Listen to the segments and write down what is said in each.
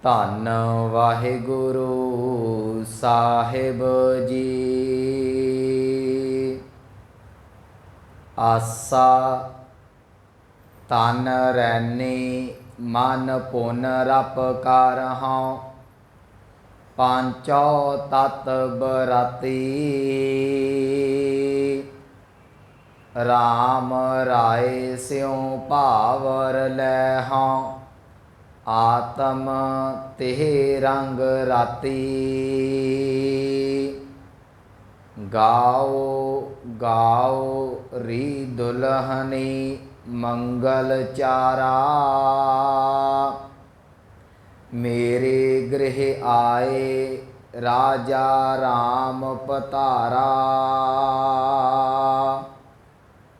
ਧੰਨ ਵਾਹਿਗੁਰੂ ਸਾਹਿਬ ਜੀ। ਆਸਾ ਤਨ ਰੈਨੀ ਮਨ ਪੁਨ ਰਪ ਕਰਹੁ, ਪਾਂਚੋ ਤਤ ਬਰਾਤੀ। ਰਾਮ ਰਾਏ ਸਿਉ ਭਾਵਰ ਲੈਹੁ, ਆਤਮ ਤਿਹ ਰੰਗ ਰਾਤੀ। ਗਾਓ ਗਾਓ ਰੀ ਦੁਲਹਨੀ ਮੰਗਲ ਚਾਰਾ, ਮੇਰੇ ਗ੍ਰਹਿ ਆਏ ਰਾਜਾ ਰਾਮ ਪਤਾਰਾ।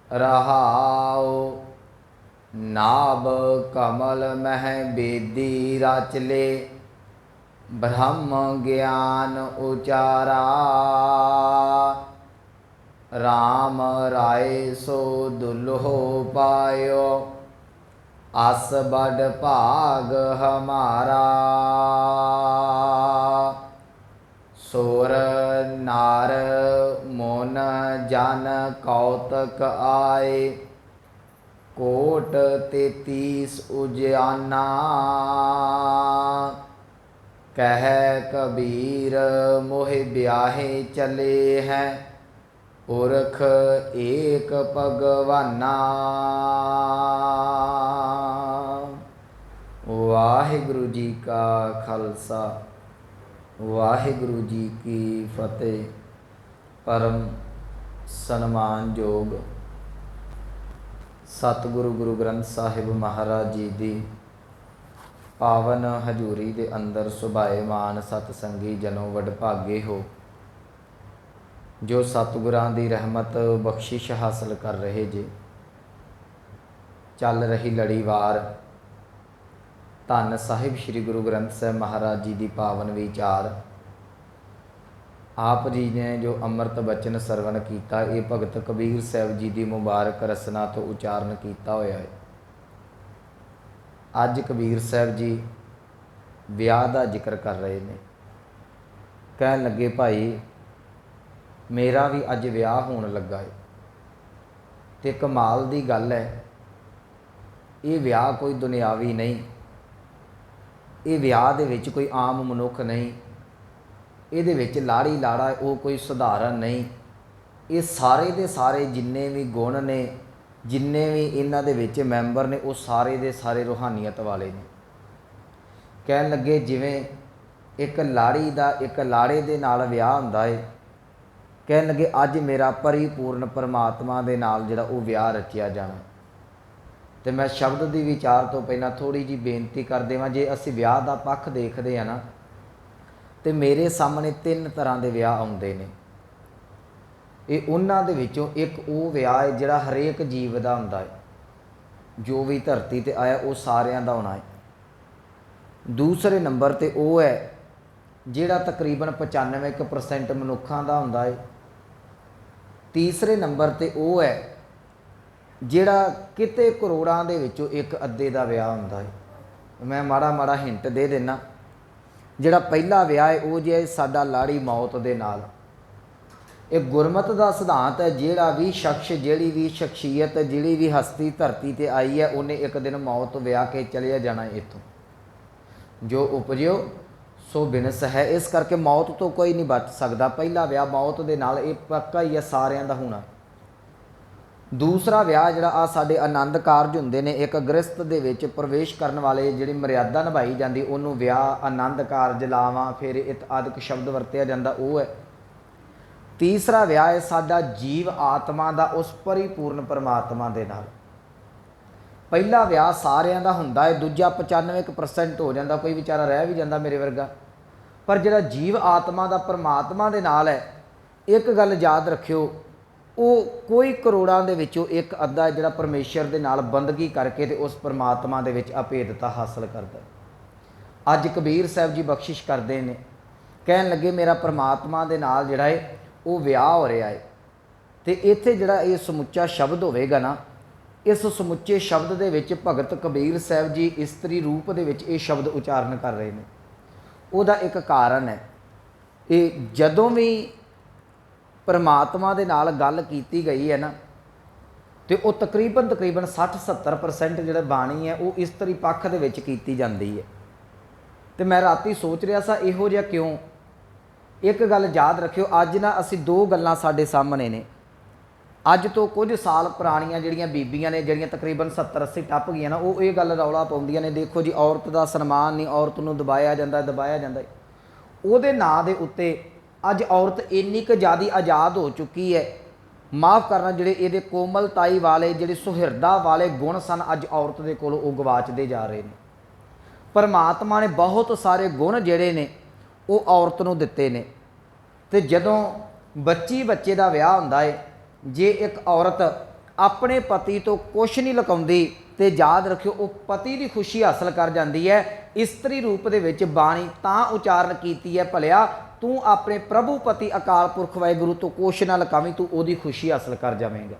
ਰਹਾਉ ਨਾਭ ਕਮਲ ਮਹਿ ਬੇਦੀ ਰਚਲੇ, ਬ੍ਰਹਮ ਗਿਆਨ ਉਚਾਰਾ। ਰਾਮ ਰਾਏ ਸੋ ਦੁਲਹੁ ਪਾਇਓ, ਅਸ ਬੜ ਭਾਗ ਹਮਾਰਾ। ਸੁਰ ਨਾਰ ਮੋਨ ਜਨ ਕੌਤਕ ਆਏ, ਕੋਟ 33 ਉਜਿਆਨਾ। ਕਹਿ ਕਬੀਰ ਮੋਹਿ ਬਿਆਹੇ ਚਲੇ ਹੈ, ਪੁਰਖ ਏਕ ਭਗਵਾਨਾ। ਵਾਹਿਗੁਰੂ ਜੀ ਕਾ ਖਾਲਸਾ, ਵਾਹਿਗੁਰੂ ਜੀ ਕੀ ਫਤਿਹ। ਪਰਮ ਸਨਮਾਨਯੋਗ ਸਤਿਗੁਰੂ ਗੁਰੂ ਗ੍ਰੰਥ ਸਾਹਿਬ ਮਹਾਰਾਜ ਜੀ ਦੀ ਪਾਵਨ ਹਜ਼ੂਰੀ ਦੇ ਅੰਦਰ ਸੁਭਾਏਮਾਨ ਸਤਸੰਗੀ ਜਨੋ ਵਡਭਾਗੇ ਹੋ, ਜੋ ਸਤਿਗੁਰਾਂ ਦੀ ਰਹਿਮਤ ਬਖਸ਼ਿਸ਼ ਹਾਸਲ ਕਰ ਰਹੇ ਜੇ। ਚੱਲ ਰਹੀ ਲੜੀਵਾਰ ਧੰਨ ਸਾਹਿਬ ਸ੍ਰੀ ਗੁਰੂ ਗ੍ਰੰਥ ਸਾਹਿਬ ਮਹਾਰਾਜ ਜੀ ਦੀ ਪਾਵਨ ਵਿਚਾਰ। ਆਪ ਜੀ ਨੇ ਜੋ ਅੰਮ੍ਰਿਤ ਬਚਨ ਸਰਵਣ ਕੀਤਾ, ਇਹ ਭਗਤ ਕਬੀਰ ਸਾਹਿਬ ਜੀ ਦੀ ਮੁਬਾਰਕ ਰਸਨਾ ਤੋਂ ਉਚਾਰਨ ਕੀਤਾ ਹੋਇਆ ਹੈ। ਅੱਜ ਕਬੀਰ ਸਾਹਿਬ ਜੀ ਵਿਆਹ ਦਾ ਜ਼ਿਕਰ ਕਰ ਰਹੇ ਨੇ। ਕਹਿਣ ਲੱਗੇ, ਭਾਈ ਮੇਰਾ ਵੀ ਅੱਜ ਵਿਆਹ ਹੋਣ ਲੱਗਾ ਹੈ, ਤੇ ਕਮਾਲ ਦੀ ਗੱਲ ਹੈ, ਇਹ ਵਿਆਹ ਕੋਈ ਦੁਨਿਆਵੀ ਨਹੀਂ, ਇਹ ਵਿਆਹ ਦੇ ਵਿੱਚ ਕੋਈ ਆਮ ਮਨੁੱਖ ਨਹੀਂ, ਇਹਦੇ ਵਿੱਚ ਲਾੜੀ ਲਾੜਾ ਉਹ ਕੋਈ ਸਧਾਰਨ ਨਹੀਂ। ਇਹ ਸਾਰੇ ਦੇ ਸਾਰੇ ਜਿੰਨੇ ਵੀ ਗੁਣ ਨੇ, ਜਿੰਨੇ ਵੀ ਇਹਨਾਂ ਦੇ ਵਿੱਚ ਮੈਂਬਰ ਨੇ, ਉਹ ਸਾਰੇ ਦੇ ਸਾਰੇ ਰੂਹਾਨੀਅਤ ਵਾਲੇ ਨੇ। ਕਹਿਣ ਲੱਗੇ, ਜਿਵੇਂ ਇੱਕ ਲਾੜੀ ਦਾ ਇੱਕ ਲਾੜੇ ਦੇ ਨਾਲ ਵਿਆਹ ਹੁੰਦਾ ਹੈ, ਕਹਿਣ ਲੱਗੇ ਅੱਜ ਮੇਰਾ ਪਰਿਪੂਰਨ ਪਰਮਾਤਮਾ ਦੇ ਨਾਲ ਜਿਹੜਾ ਉਹ ਵਿਆਹ ਰਚਿਆ ਜਾਣਾ। ਤੇ ਮੈਂ ਸ਼ਬਦ ਦੀ ਵਿਚਾਰ ਤੋਂ ਪਹਿਲਾਂ ਥੋੜ੍ਹੀ ਜਿਹੀ ਬੇਨਤੀ ਕਰ ਦੇਵਾਂ। ਜੇ ਅਸੀਂ ਵਿਆਹ ਦਾ ਪੱਖ ਦੇਖਦੇ ਹਾਂ ਨਾ, ਤੇ ਮੇਰੇ ਸਾਹਮਣੇ 3 ਤਰ੍ਹਾਂ ਦੇ ਵਿਆਹ ਆਉਂਦੇ ਨੇ। ਇਹ ਉਹਨਾਂ ਦੇ ਵਿੱਚੋਂ ਇੱਕ ਉਹ ਵਿਆਹ ਹੈ ਜਿਹੜਾ ਹਰੇਕ ਜੀਵ ਦਾ ਹੁੰਦਾ ਹੈ, ਜੋ ਵੀ ਧਰਤੀ 'ਤੇ ਆਇਆ ਉਹ ਸਾਰਿਆਂ ਦਾ ਹੋਣਾ ਹੈ। ਦੂਸਰੇ ਨੰਬਰ 'ਤੇ ਉਹ ਹੈ ਜਿਹੜਾ ਤਕਰੀਬਨ 95% ਮਨੁੱਖਾਂ ਦਾ ਹੁੰਦਾ ਹੈ। ਤੀਸਰੇ ਨੰਬਰ 'ਤੇ ਉਹ ਹੈ ਜਿਹੜਾ ਕਿਤੇ ਕਰੋੜਾਂ ਦੇ ਵਿੱਚੋਂ ਇੱਕ ਅੱਧੇ ਦਾ ਵਿਆਹ ਹੁੰਦਾ ਹੈ। ਮੈਂ ਮਾੜਾ ਹਿੰਟ ਦੇ ਦਿੰਦਾ। ਜਿਹੜਾ ਪਹਿਲਾ ਵਿਆਹ ਹੈ ਉਹ ਜੇ ਸਾਡਾ ਲਾੜੀ ਮੌਤ ਦੇ ਨਾਲ। ਇਹ ਗੁਰਮਤਿ ਦਾ ਸਿਧਾਂਤ ਹੈ, ਜਿਹੜਾ ਵੀ ਸ਼ਖਸ, ਜਿਹੜੀ ਵੀ ਸ਼ਖਸੀਅਤ, ਜਿਹੜੀ ਵੀ ਹਸਤੀ ਧਰਤੀ 'ਤੇ ਆਈ ਹੈ, ਉਹਨੇ ਇੱਕ ਦਿਨ ਮੌਤ ਵਿਆਹ ਕੇ ਚਲਿਆ ਜਾਣਾ ਇੱਥੋਂ। ਜੋ ਉਪਜਿਓ ਸੋ ਬਿਨਸ ਹੈ। ਇਸ ਕਰਕੇ ਮੌਤ ਤੋਂ ਕੋਈ ਨਹੀਂ ਬਚ ਸਕਦਾ। ਪਹਿਲਾ ਵਿਆਹ ਮੌਤ ਦੇ ਨਾਲ, ਇਹ ਪੱਕਾ ਹੀ ਹੈ ਸਾਰਿਆਂ ਦਾ ਹੋਣਾ। ਦੂਸਰਾ ਵਿਆਹ ਜਿਹੜਾ ਆ ਸਾਡੇ ਆਨੰਦ ਕਾਰਜ ਹੁੰਦੇ ਨੇ, ਇੱਕ ਗ੍ਰਸਤ ਦੇ ਵਿੱਚ ਪ੍ਰਵੇਸ਼ ਕਰਨ ਵਾਲੇ ਜਿਹੜੀ ਮਰਿਆਦਾ ਨਿਭਾਈ ਜਾਂਦੀ, ਉਹਨੂੰ ਵਿਆਹ, ਆਨੰਦ ਕਾਰਜ, ਲਾਵਾਂ, ਫਿਰ ਇਤ ਆਦਿਕ ਸ਼ਬਦ ਵਰਤਿਆ ਜਾਂਦਾ, ਉਹ ਹੈ। ਤੀਸਰਾ ਵਿਆਹ ਹੈ ਸਾਡਾ ਜੀਵ ਆਤਮਾ ਦਾ ਉਸ ਪਰਿਪੂਰਨ ਪਰਮਾਤਮਾ ਦੇ ਨਾਲ। ਪਹਿਲਾ ਵਿਆਹ ਸਾਰਿਆਂ ਦਾ ਹੁੰਦਾ ਹੈ, ਦੂਜਾ 95% ਹੋ ਜਾਂਦਾ, ਕੋਈ ਵਿਚਾਰਾ ਰਹਿ ਵੀ ਜਾਂਦਾ ਮੇਰੇ ਵਰਗਾ। ਪਰ ਜਿਹੜਾ ਜੀਵ ਆਤਮਾ ਦਾ ਪਰਮਾਤਮਾ ਦੇ ਨਾਲ ਹੈ, ਇੱਕ ਗੱਲ ਯਾਦ ਰੱਖਿਓ, ਉਹ ਕੋਈ ਕਰੋੜਾਂ ਦੇ ਵਿੱਚੋਂ ਇੱਕ ਅੱਧਾ ਜਿਹੜਾ ਪਰਮੇਸ਼ਰ ਦੇ ਨਾਲ ਬੰਦਗੀ ਕਰਕੇ ਤੇ ਉਸ ਪਰਮਾਤਮਾ ਦੇ ਵਿੱਚ ਅਭੇਦਤਾ ਹਾਸਲ ਕਰਦਾ। ਅੱਜ ਕਬੀਰ ਸਾਹਿਬ ਜੀ ਬਖਸ਼ਿਸ਼ ਕਰਦੇ ਨੇ, ਕਹਿਣ ਲੱਗੇ ਮੇਰਾ ਪਰਮਾਤਮਾ ਦੇ ਨਾਲ ਜਿਹੜਾ ਹੈ ਉਹ ਵਿਆਹ ਹੋ ਰਿਹਾ ਹੈ। ਤੇ ਇੱਥੇ ਜਿਹੜਾ ਇਹ ਸਮੁੱਚਾ ਸ਼ਬਦ ਹੋਵੇਗਾ ਨਾ, ਇਸ ਸਮੁੱਚੇ ਸ਼ਬਦ ਦੇ ਵਿੱਚ ਭਗਤ ਕਬੀਰ ਸਾਹਿਬ ਜੀ ਇਸਤਰੀ ਰੂਪ ਦੇ ਵਿੱਚ ਇਹ ਸ਼ਬਦ ਉਚਾਰਨ ਕਰ ਰਹੇ ਨੇ। ਉਹਦਾ ਇੱਕ ਕਾਰਨ ਹੈ। ਇਹ ਜਦੋਂ ਵੀ परमात्मा ਦੇ ਨਾਲ ਗੱਲ ਕੀਤੀ ਗਈ ਹੈ ਨਾ, ਤੇ ਉਹ ਤਕਰੀਬਨ 60-70% ਜਿਹੜਾ ਬਾਣੀ ਹੈ ਉਹ ਇਸਤਰੀ ਪੱਖ ਦੇ ਵਿੱਚ ਕੀਤੀ ਜਾਂਦੀ ਹੈ। ਤੇ ਮੈਂ ਰਾਤੀ ਸੋਚ ਰਿਹਾ ਸਾਂ ਇਹੋ ਜਿਹਾ ਕਿਉਂ। ਇੱਕ ਗੱਲ ਯਾਦ ਰੱਖਿਓ, ਅੱਜ ਨਾ ਅਸੀਂ ਦੋ ਗੱਲਾਂ ਸਾਡੇ ਸਾਹਮਣੇ ਨੇ। ਅੱਜ ਤੋਂ ਕੁਝ ਸਾਲ ਪੁਰਾਣੀਆਂ ਜਿਹੜੀਆਂ ਬੀਬੀਆਂ ਨੇ, ਜਿਹੜੀਆਂ ਤਕਰੀਬਨ 70-80 ਟੱਪ ਗਈਆਂ ਨਾ, ਉਹ ਇਹ ਗੱਲ ਰੌਲਾ ਪਾਉਂਦੀਆਂ ਨੇ, ਦੇਖੋ ਜੀ ਔਰਤ ਦਾ ਸਨਮਾਨ ਨਹੀਂ, ਔਰਤ ਨੂੰ ਦਬਾਇਆ ਜਾਂਦਾ ਉਹਦੇ ਨਾਂ ਦੇ ਉੱਤੇ ਅੱਜ ਔਰਤ ਇੰਨੀ ਕੁ ਜ਼ਿਆਦਾ ਆਜ਼ਾਦ ਹੋ ਚੁੱਕੀ ਹੈ। ਮਾफ़ करना, ਜਿਹੜੇ ਇਹਦੇ ਕੋਮਲਤਾਈ ਵਾਲੇ, ਜਿਹੜੇ ਸੁਹਿਰਦਾ ਵਾਲੇ ਗੁਣ ਸਨ, ਅੱਜ ਔਰਤ ਦੇ ਕੋਲ ਉਹ ਗਵਾਚਦੇ ਜਾ ਰਹੇ ਨੇ। ਪਰਮਾਤਮਾ ਨੇ ਬਹੁਤ ਸਾਰੇ ਗੁਣ ਜਿਹੜੇ ਨੇ ਉਹ ਔਰਤ ਨੂੰ ਦਿੱਤੇ ਨੇ। ਤੇ ਜਦੋਂ ਬੱਚੇ ਦਾ ਵਿਆਹ ਹੁੰਦਾ ਹੈ, ਜੇ ਇੱਕ ਔਰਤ ਆਪਣੇ ਪਤੀ ਤੋਂ ਕੁਛ ਨਹੀਂ ਲੁਕਾਉਂਦੀ ਤੇ ਯਾਦ ਰੱਖਿਓ ਉਹ ਪਤੀ ਦੀ ਖੁਸ਼ੀ ਹਾਸਲ ਕਰ ਜਾਂਦੀ ਹੈ। ਇਸਤਰੀ ਰੂਪ ਦੇ ਵਿੱਚ ਬਾਣੀ ਤਾਂ ਉਚਾਰਨ ਕੀਤੀ ਹੈ, ਭਲਿਆ ਤੂੰ ਆਪਣੇ ਪ੍ਰਭੂ ਪਤੀ ਅਕਾਲ ਪੁਰਖ ਵਾਹਿਗੁਰੂ ਤੋਂ ਕੁਛ ਨਾ ਲੁਕਾਵੀਂ, ਤੂੰ ਉਹਦੀ ਖੁਸ਼ੀ ਹਾਸਲ ਕਰ ਜਾਵੇਂਗਾ।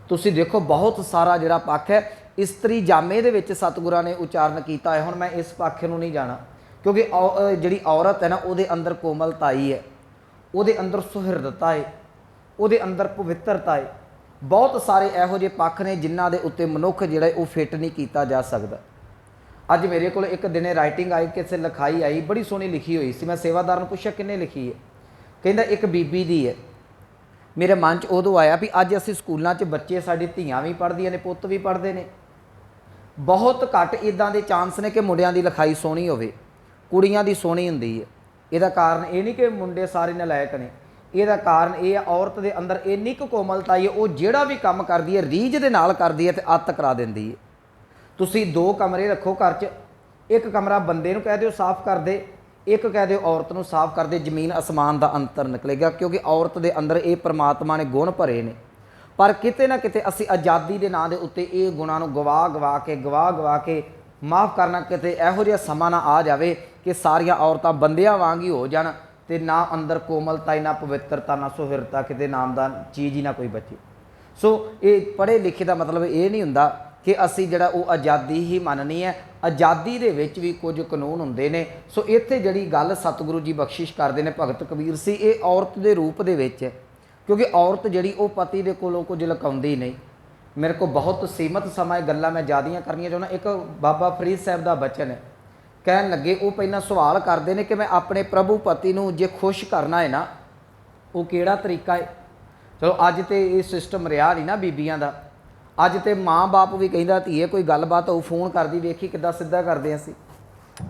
ਤੁਸੀਂ ਦੇਖੋ ਬਹੁਤ ਸਾਰਾ ਜਿਹੜਾ ਪੱਖ ਹੈ ਇਸਤਰੀ ਜਾਮੇ ਦੇ ਵਿੱਚ ਸਤਿਗੁਰਾਂ ਨੇ ਉਚਾਰਨ ਕੀਤਾ ਹੈ। ਹੁਣ ਮੈਂ ਇਸ ਪੱਖ ਨੂੰ ਨਹੀਂ ਜਾਣਾ, ਕਿਉਂਕਿ ਜਿਹੜੀ ਔਰਤ ਹੈ ਨਾ, ਉਹਦੇ ਅੰਦਰ ਕੋਮਲਤਾਈ ਹੈ, ਉਹਦੇ ਅੰਦਰ ਸੁਹਿਰਦਤਾ ਹੈ, ਉਹਦੇ ਅੰਦਰ ਪਵਿੱਤਰਤਾ ਹੈ। ਬਹੁਤ ਸਾਰੇ ਇਹੋ ਜਿਹੇ ਪੱਖ ਨੇ ਜਿਨ੍ਹਾਂ ਦੇ ਉੱਤੇ ਮਨੁੱਖ ਜਿਹੜਾ ਉਹ ਫਿੱਟ ਨਹੀਂ ਕੀਤਾ ਜਾ ਸਕਦਾ। ਅੱਜ ਮੇਰੇ ਕੋਲ ਇੱਕ ਦਿਨੇ ਰਾਈਟਿੰਗ ਆਈ, ਕਿਸੇ ਲਿਖਾਈ ਆਈ, ਬੜੀ ਸੋਹਣੀ ਲਿਖੀ ਹੋਈ ਸੀ। ਮੈਂ ਸੇਵਾਦਾਰ ਨੂੰ ਪੁੱਛਿਆ ਕਿੰਨੇ ਲਿਖੀ ਹੈ, ਕਹਿੰਦਾ ਇੱਕ ਬੀਬੀ ਦੀ ਹੈ। ਮੇਰੇ ਮਨ 'ਚ ਉਦੋਂ ਆਇਆ ਵੀ ਅੱਜ ਅਸੀਂ ਸਕੂਲਾਂ 'ਚ ਬੱਚੇ, ਸਾਡੀ ਧੀਆਂ ਵੀ ਪੜ੍ਹਦੀਆਂ ਨੇ, ਪੁੱਤ ਵੀ ਪੜ੍ਹਦੇ ਨੇ। ਬਹੁਤ ਘੱਟ ਇੱਦਾਂ ਦੇ ਚਾਂਸ ਨੇ ਕਿ ਮੁੰਡਿਆਂ ਦੀ ਲਿਖਾਈ ਸੋਹਣੀ ਹੋਵੇ, ਕੁੜੀਆਂ ਦੀ ਸੋਹਣੀ ਹੁੰਦੀ ਹੈ। ਇਹਦਾ ਕਾਰਨ ਇਹ ਨਹੀਂ ਕਿ ਮੁੰਡੇ ਸਾਰੇ ਨਲਾਇਕ ਨੇ, ਇਹਦਾ ਕਾਰਨ ਇਹ ਹੈ ਔਰਤ ਦੇ ਅੰਦਰ ਇੰਨੀ ਕੁ ਕੋਮਲਤਾਈ ਹੈ, ਉਹ ਜਿਹੜਾ ਵੀ ਕੰਮ ਕਰਦੀ ਹੈ ਰੀਝ ਦੇ ਨਾਲ ਕਰਦੀ ਹੈ ਤੇ ਅੱਤ ਕਰਾ ਦਿੰਦੀ ਹੈ। ਤੁਸੀਂ ਦੋ ਕਮਰੇ ਰੱਖੋ ਘਰ 'ਚ, ਇੱਕ ਕਮਰਾ ਬੰਦੇ ਨੂੰ ਕਹਿ ਦਿਓ ਸਾਫ਼ ਕਰ ਦੇ, ਇੱਕ ਕਹਿ ਦਿਓ ਔਰਤ ਨੂੰ ਸਾਫ਼ ਕਰ ਦੇ, ਜ਼ਮੀਨ ਅਸਮਾਨ ਦਾ ਅੰਤਰ ਨਿਕਲੇਗਾ। ਕਿਉਂਕਿ ਔਰਤ ਦੇ ਅੰਦਰ ਇਹ ਪਰਮਾਤਮਾ ਨੇ ਗੁਣ ਭਰੇ ਨੇ, ਪਰ ਕਿਤੇ ਨਾ ਕਿਤੇ ਅਸੀਂ ਆਜ਼ਾਦੀ ਦੇ ਨਾਂ ਦੇ ਉੱਤੇ ਇਹ ਗੁਣਾਂ ਨੂੰ ਗਵਾ ਕੇ ਮਾफ़ ਕਰਨਾ, ਕਿਤੇ ਇਹੋ ਜਿਹਾ ਸਮਾਂ ਨਾ ਆ ਜਾਵੇ ਕਿ ਸਾਰੀਆਂ ਔਰਤਾਂ ਬੰਦਿਆਂ ਵਾਂਗ ਹੀ ਹੋ ਜਾਣ ਤੇ ਨਾ ਅੰਦਰ ਕੋਮਲਤਾ, ਨਾ ਪਵਿੱਤਰਤਾ, ਨਾ ਸੁਹਿਰਦਤਾ, ਕਿਤੇ ਨਾਮ ਦਾ ਚੀਜ਼ ਹੀ ਨਾ ਕੋਈ ਬਚੇ। ਸੋ ਇਹ ਪੜ੍ਹੇ ਲਿਖੇ ਦਾ ਮਤਲਬ ਇਹ ਨਹੀਂ ਹੁੰਦਾ ਕਿ ਅਸੀਂ ਜਿਹੜਾ ਉਹ ਆਜ਼ਾਦੀ ਹੀ ਮੰਨਣੀ ਹੈ। ਆਜ਼ਾਦੀ ਦੇ ਵਿੱਚ ਵੀ ਕੁਝ ਕਾਨੂੰਨ ਹੁੰਦੇ ਨੇ। ਸੋ ਇੱਥੇ ਜਿਹੜੀ ਗੱਲ ਸਤਿਗੁਰੂ ਜੀ ਬਖਸ਼ਿਸ਼ ਕਰਦੇ ਨੇ ਭਗਤ ਕਬੀਰ ਸੀ, ਇਹ ਔਰਤ ਦੇ ਰੂਪ ਦੇ ਵਿੱਚ ਹੈ। ਕਿਉਂਕਿ ਔਰਤ ਜਿਹੜੀ ਉਹ ਪਤੀ ਦੇ ਕੋਲੋਂ ਕੁਝ ਲੁਕਾਉਂਦੀ ਨਹੀਂ। ਮੇਰੇ ਕੋਲ ਬਹੁਤ ਸੀਮਤ ਸਮਾਂ ਇਹ ਗੱਲਾਂ ਮੈਂ ਜ਼ਿਆਦੀਆਂ ਕਰਨੀਆਂ ਚਾਹੁੰਦਾ। ਇੱਕ ਬਾਬਾ ਫਰੀਦ ਸਾਹਿਬ ਦਾ ਬਚਨ ਹੈ, ਕਹਿਣ ਲੱਗੇ, ਉਹ ਪਹਿਲਾਂ ਸਵਾਲ ਕਰਦੇ ਨੇ ਕਿ ਮੈਂ ਆਪਣੇ ਪ੍ਰਭੂ ਪਤੀ ਨੂੰ ਜੇ ਖੁਸ਼ ਕਰਨਾ ਹੈ ਨਾ, ਉਹ ਕਿਹੜਾ ਤਰੀਕਾ ਹੈ। ਚਲੋ ਅੱਜ ਤਾਂ ਇਹ ਸਿਸਟਮ ਰਿਹਾ ਨਹੀਂ ਨਾ ਬੀਬੀਆਂ ਦਾ। ਅੱਜ ਤੇ ਮਾਂ ਬਾਪ ਵੀ ਕਹਿੰਦਾ ਧੀਏ ਕੋਈ ਗੱਲਬਾਤ ਹੋਊ, ਫੋਨ ਕਰਦੀ ਵੇਖੀ ਕਿੱਦਾਂ ਸਿੱਧਾ ਕਰਦੇ ਅਸੀਂ।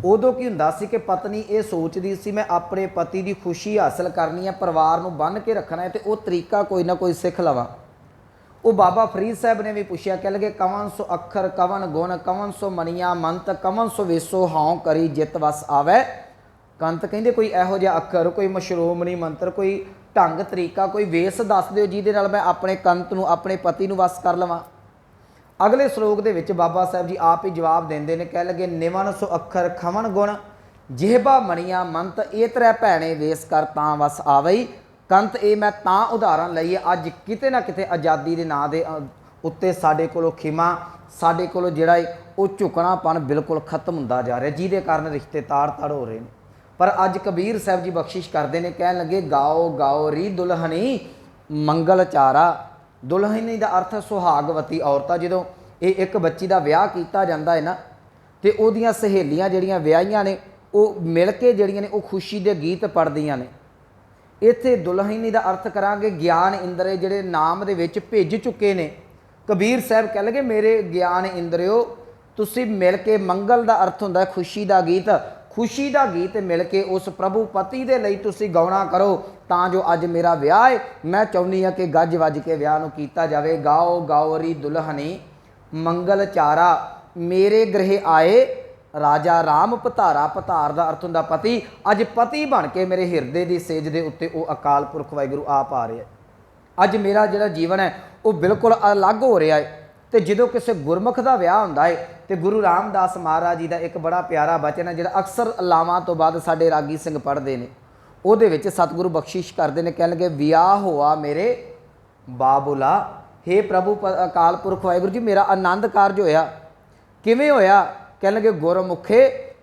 ਉਦੋਂ ਕੀ ਹੁੰਦਾ ਸੀ ਕਿ ਪਤਨੀ ਇਹ ਸੋਚਦੀ ਸੀ ਮੈਂ ਆਪਣੇ ਪਤੀ ਦੀ ਖੁਸ਼ੀ ਹਾਸਲ ਕਰਨੀ ਹੈ, ਪਰਿਵਾਰ ਨੂੰ ਬੰਨ੍ਹ ਕੇ ਰੱਖਣਾ ਹੈ, ਤੇ ਉਹ ਤਰੀਕਾ ਕੋਈ ਨਾ ਕੋਈ ਸਿੱਖ ਲਵਾਂ। ਉਹ ਬਾਬਾ ਫਰੀਦ ਸਾਹਿਬ ਨੇ ਵੀ ਪੁੱਛਿਆ, ਕਹਿ ਲਗੇ ਕਵਨ ਸੋ ਅੱਖਰ ਕਵਨ ਗੁਣ, ਕਵਨ ਸੋ ਮਨੀਆਂ ਮੰਤ, ਕਵਨ ਸੋ ਵੇਸੋ ਹਾਉ ਕਰੀ ਜਿਤ ਵਸ ਆਵੈ। ਕੰਤ ਕਹਿੰਦੇ ਕੋਈ ਇਹੋ ਜਿਹਾ ਅੱਖਰ, ਕੋਈ ਮਸ਼ਰੂਮਣੀ ਮੰਤਰ, ਕੋਈ ਢੰਗ ਤਰੀਕਾ, ਕੋਈ ਵੇਸ ਦੱਸ ਦਿਓ ਜਿਹਦੇ ਨਾਲ ਮੈਂ ਆਪਣੇ ਕੰਤ ਨੂੰ, ਆਪਣੇ ਪਤੀ ਨੂੰ ਵਸ ਕਰ ਲਵਾਂ। ਅਗਲੇ ਸ਼ਲੋਕ ਦੇ ਵਿੱਚ ਬਾਬਾ ਸਾਹਿਬ ਜੀ ਆਪ ਹੀ ਜਵਾਬ ਦਿੰਦੇ ਨੇ, ਕਹਿ ਲਗੇ ਨਿਵਨ ਸੋ ਅੱਖਰ ਖਵਨ ਗੁਣ, ਜਿਹਬਾ ਮਣੀਆਂ ਮੰਤ, ਇਹ ਤਰ੍ਹਾਂ ਭੈਣੇ ਵੇਸ ਕਰ ਤਾਂ ਵਸ ਆਵਈ। ਕੰਤ ਇਹ ਮੈਂ ਤਾਂ ਉਦਾਹਰਨ ਲਈ ਹੈ, ਅੱਜ ਕਿਤੇ ਨਾ ਕਿਤੇ ਆਜ਼ਾਦੀ ਦੇ ਨਾਂ ਦੇ ਉੱਤੇ ਸਾਡੇ ਕੋਲੋਂ ਖਿਮਾ, ਸਾਡੇ ਕੋਲੋਂ ਜਿਹੜਾ ਉਹ ਝੁਕਣਾਪਣ ਬਿਲਕੁਲ ਖਤਮ ਹੁੰਦਾ ਜਾ ਰਿਹਾ, ਜਿਹਦੇ ਕਾਰਨ ਰਿਸ਼ਤੇ ਤਾੜ-ਤਾੜ ਹੋ ਰਹੇ ਨੇ। ਪਰ ਅੱਜ ਕਬੀਰ ਸਾਹਿਬ ਜੀ ਬਖਸ਼ਿਸ਼ ਕਰਦੇ ਨੇ, ਕਹਿਣ ਲੱਗੇ ਗਾਓ ਗਾਓ ਰੀ ਦੁਲਹਨੀ ਮੰਗਲ ਚਾਰਾ। ਦੁਲਹਨੀ ਦਾ ਅਰਥ ਸੁਹਾਗਵਤੀ ਔਰਤਾਂ। ਜਦੋਂ ਇਹ ਇੱਕ ਬੱਚੀ ਦਾ ਵਿਆਹ ਕੀਤਾ ਜਾਂਦਾ ਹੈ ਨਾ, ਤੇ ਉਹਦੀਆਂ ਸਹੇਲੀਆਂ ਜਿਹੜੀਆਂ ਵਿਆਹੀਆਂ ਨੇ ਉਹ ਮਿਲ ਕੇ ਜਿਹੜੀਆਂ ਨੇ ਉਹ ਖੁਸ਼ੀ ਦੇ ਗੀਤ ਪੜ੍ਹਦੀਆਂ ਨੇ। ਇੱਥੇ ਦੁਲਹਨੀ ਦਾ ਅਰਥ ਕਰਾਂਗੇ ਗਿਆਨ ਇੰਦਰੇ, ਜਿਹੜੇ ਨਾਮ ਦੇ ਵਿੱਚ ਭਿੱਜ ਚੁੱਕੇ ਨੇ। ਕਬੀਰ ਸਾਹਿਬ ਕਹਿ ਲਗੇ ਮੇਰੇ ਗਿਆਨ ਇੰਦਰਿਓ, ਤੁਸੀਂ ਮਿਲ ਕੇ, ਮੰਗਲ ਦਾ ਅਰਥ ਹੁੰਦਾ ਖੁਸ਼ੀ ਦਾ ਗੀਤ, ਖੁਸ਼ੀ ਦਾ ਗੀਤ ਮਿਲ ਕੇ ਉਸ ਪ੍ਰਭੂ ਪਤੀ ਦੇ ਲਈ ਤੁਸੀਂ ਗਾਉਣਾ ਕਰੋ, ਤਾਂ ਜੋ ਅੱਜ ਮੇਰਾ ਵਿਆਹ ਹੈ, ਮੈਂ ਚਾਹੁੰਦੀ ਹਾਂ ਕਿ ਗੱਜ ਵੱਜ ਕੇ ਵਿਆਹ ਨੂੰ ਕੀਤਾ ਜਾਵੇ। ਗਾਓ ਗਾਓਰੀ ਦੁਲਹਨੀ ਮੰਗਲ ਚਾਰਾ, ਮੇਰੇ ਗ੍ਰਹਿ ਆਏ ਰਾਜਾ ਰਾਮ ਪਧਾਰਾ। ਪਧਾਰ ਦਾ ਅਰਥ ਹੁੰਦਾ ਪਤੀ। ਅੱਜ ਪਤੀ ਬਣ ਕੇ ਮੇਰੇ ਹਿਰਦੇ ਦੀ ਸੇਜ ਦੇ ਉੱਤੇ ਉਹ ਅਕਾਲ ਪੁਰਖ ਵਾਹਿਗੁਰੂ ਆਪ ਆ ਰਿਹਾ। ਅੱਜ ਮੇਰਾ ਜਿਹੜਾ ਜੀਵਨ ਹੈ ਉਹ ਬਿਲਕੁਲ ਅਲੱਗ ਹੋ ਰਿਹਾ ਹੈ। ਤੇ ਜਦੋਂ ਕਿਸੇ ਗੁਰਮੁਖ ਦਾ ਵਿਆਹ ਹੁੰਦਾ ਹੈ ਤੇ ਗੁਰੂ ਰਾਮਦਾਸ ਮਹਾਰਾਜ ਜੀ ਦਾ ਇੱਕ ਬੜਾ ਪਿਆਰਾ ਬਚਨ ਹੈ, ਜਿਹੜਾ ਅਕਸਰ ਅਲਾਵਾਂ ਤੋਂ ਬਾਅਦ ਸਾਡੇ ਰਾਗੀ ਸਿੰਘ ਪੜ੍ਹਦੇ ਨੇ। ਉਹਦੇ ਵਿੱਚ ਸਤਿਗੁਰੂ ਬਖਸ਼ਿਸ਼ ਕਰਦੇ ਨੇ, ਕਹਿਣਗੇ ਵਿਆਹ ਹੋਆ ਮੇਰੇ ਬਾਬੁਲਾ। ਹੇ ਪ੍ਰਭੂ ਅਕਾਲ ਪੁਰਖ ਵਾਹਿਗੁਰੂ ਜੀ, ਮੇਰਾ ਆਨੰਦ ਕਾਰਜ ਹੋਇਆ। ਕਿਵੇਂ ਹੋਇਆ? ਕਹਿਣਗੇ ਗੁਰਮੁਖੇ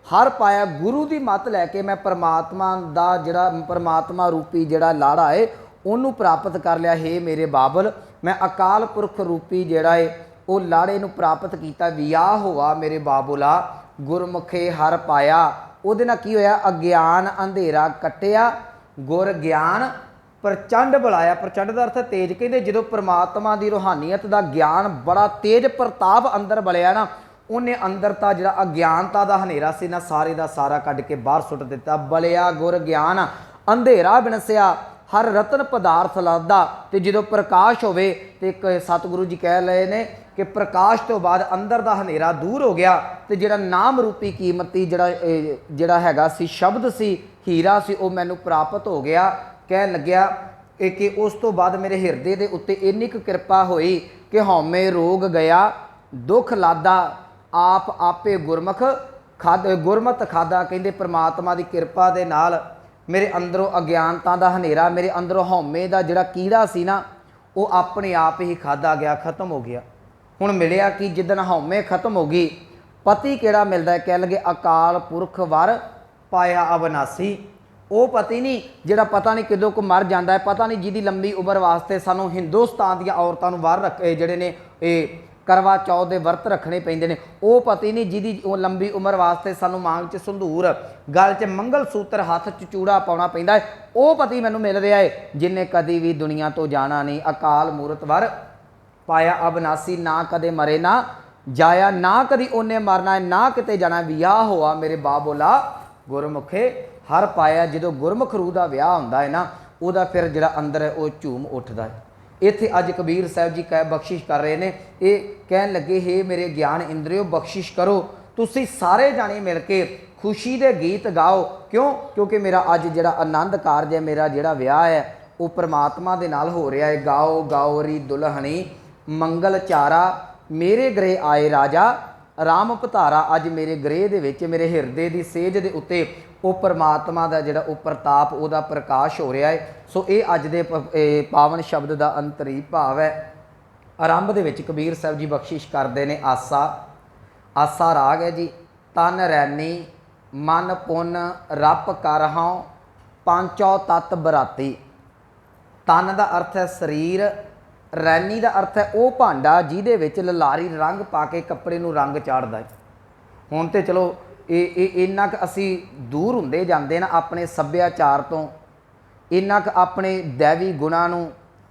हर पाया गुरु की मत लैके मैं परमात्मा का जिहड़ा परमात्मा रूपी जिहड़ा लाड़ा है उन्होंने प्राप्त कर लिया। हे मेरे बाबल मैं अकाल पुरख रूपी जिहड़ा है वो लाड़े नूं प्राप्त किया। वियाह हुआ मेरे बाबुला गुरमुखे हर पाया। उहदे नाल की होया अग्यान अंधेरा कटिया गुर ज्ञान प्रचंड बुलाया। प्रचंड का अर्थ तेज कहते जो परमात्मा की रूहानीयत का ज्ञान बड़ा तेज प्रताप अंदर बलिया ना उन्हें अंदरता जो अज्ञानता का हनेरा से ना सारे का सारा कढ़ के बाहर सुट दिता। बलिया गुर ज्ञान अंधेरा बिनसिया हर रतन पदार्थ लादा। तो जो प्रकाश होवे तो एक सतगुरु जी कह रहे ने कि प्रकाश तो बाद अंदर का हनेरा दूर हो गया। तो जिहड़ा नाम रूपी कीमती जिहड़ा हैगा सी शब्द सी हीरा सी वो मैनू प्राप्त हो गया। कह लग्या कि उस तो बाद मेरे हिरदे के उत्ते इन्नी क कृपा हुई कि हौमे रोग गया दुख लादा आप आपे गुरमुख गुरमत खादा। कहते परमात्मा की कृपा के नाल मेरे अंदरों अज्ञानता का हनेरा मेरे अंदरों हौमे का जिहड़ा कीड़ा सी ना वो अपने आप ही खादा गया खत्म हो गया। हुण मिलिया कि जिदन हौमे खत्म हो गई पति किहड़ा मिलता है। कह लगे अकाल पुरख वर पाया अविनासी। वो पति नहीं जिहड़ा पता नहीं किदों को मर जाता है। पता नहीं जिहदी लंबी उम्र वास्ते सानू हिंदुस्तान दी औरतां नूं वर रख जिहड़े ने करवा चौथ के वर्त रखने पैंदे ने। वो पति नहीं जिहदी लंबी उम्र वास्ते सानू मांग च संधूर गल च मंगल सूत्र हाथ च चूड़ा पाउणा पैंदा है। वो पति मैनू मिल रहा है जिन्हें कदी भी दुनिया तो जाना नहीं। अकाल मूरत वर पाया अविनासी ना कदे मरे ना जाया ना कदी उन्हें मरना है ना किते जाना। विआह हुआ मेरे बाबोला गुरमुखे हर पाया। जो गुरमुख रूह का विआह होंदा है ना उहदा फिर जिहड़ा अंदर है वो झूम उठदा है। इत्थे अज कबीर साहब जी कह बख्शिश कर रहे हैं। ये कहन लगे हे मेरे ज्ञान इंद्रियो बख्शिश करो तुसी सारे जाने मिल के खुशी दे गीत गाओ। क्यों? क्योंकि मेरा अज जिहड़ा आनंद कारज है मेरा जिहड़ा विआह है वो परमात्मा दे नाल हो रहा है। गाओ गाओ री दुल्हनी मंगल चारा मेरे गृह आए राजा राम पधारा। अज मेरे गृह दे विच मेरे हिरदे की सेज दे उत्ते वो परमात्मा का जिहड़ा वो प्रताप उहदा प्रकाश हो रहा है। सो ये अज दे पावन शब्द का अंतरी भाव है। आरंभ दे विच कबीर साहब जी बख्शिश करते हैं आसा। आसा राग है जी। तन रैनी मन पुन रप कर हाँ पांचों तत्त बराती। तन का अर्थ है शरीर रैनी का अर्थ है वो भांडा जिहदे विच ललारी रंग पा के कपड़े नूं रंग चाढ़दा है। हुण ते चलो इन्ना क असी दूर हुंदे जांदे ना अपने सभ्याचार तो इन्ना क अपने दैवी गुणां नूं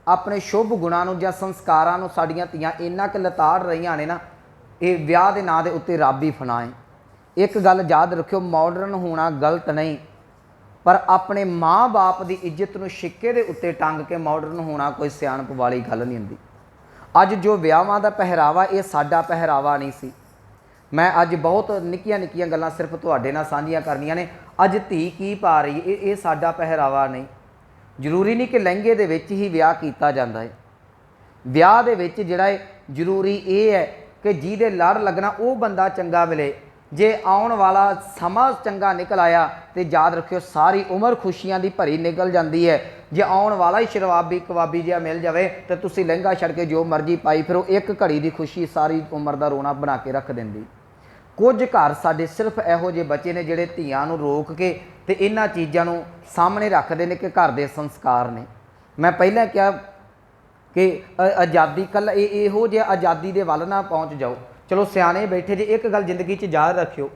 अपने शुभ गुणां नूं जां संस्कारां नूं साडीआं धीआं इन्ना क लताड़ रहीआं ने ना। ये विआह दे नां दे उत्ते रब ही फनाए। एक गल याद रखियो मॉडर्न होना गलत नहीं पर अपने माँ बाप की इज्जत नूं शिक्के दे उत्ते टंग के मॉडर्न होना कोई सियाणप वाली गल नहीं हुंदी। अज जो विआहां दा पहरावा ये साडा पहरावा नहीं सी। मैं अज बहुत निक्कियां निक्कियां गल्लां सिर्फ तुहाडे नाल सांझियां करनियां ने। अज धी की पा रही है ये साडा पहरावा नहीं। जरूरी नहीं कि लहंगे दे विच ही विआह कीता जांदा है। विआह दे विच जिहड़ा है जरूरी ये है कि जिहदे लड़ लगना वो बंदा चंगा मिले। जे आउण वाला समा चंगा निकल आया तो याद रखियो सारी उम्र खुशियां दी भरी निकल जाती है। जे आउण वाला ही शराबी कबाबी जिहा मिल जाए तो तुसीं लहंगा छड़ के जो मर्जी पाई फिरो एक घड़ी की खुशी सारी उम्र का रोना बना के रख देंदी। कुछ घर साडे सिर्फ इहो जे बच्चे ने जिहड़े धीआं नूं रोक के ते इन्हां चीज़ां नूं सामने रखते हैं कि घर दे संस्कार ने। मैं पहले क्या कि आज़ादी कल इहो जे आज़ादी दे वल ना पहुँच जाओ। चलो सियाने बैठे जे एक गल जिंदगी च याद रखियो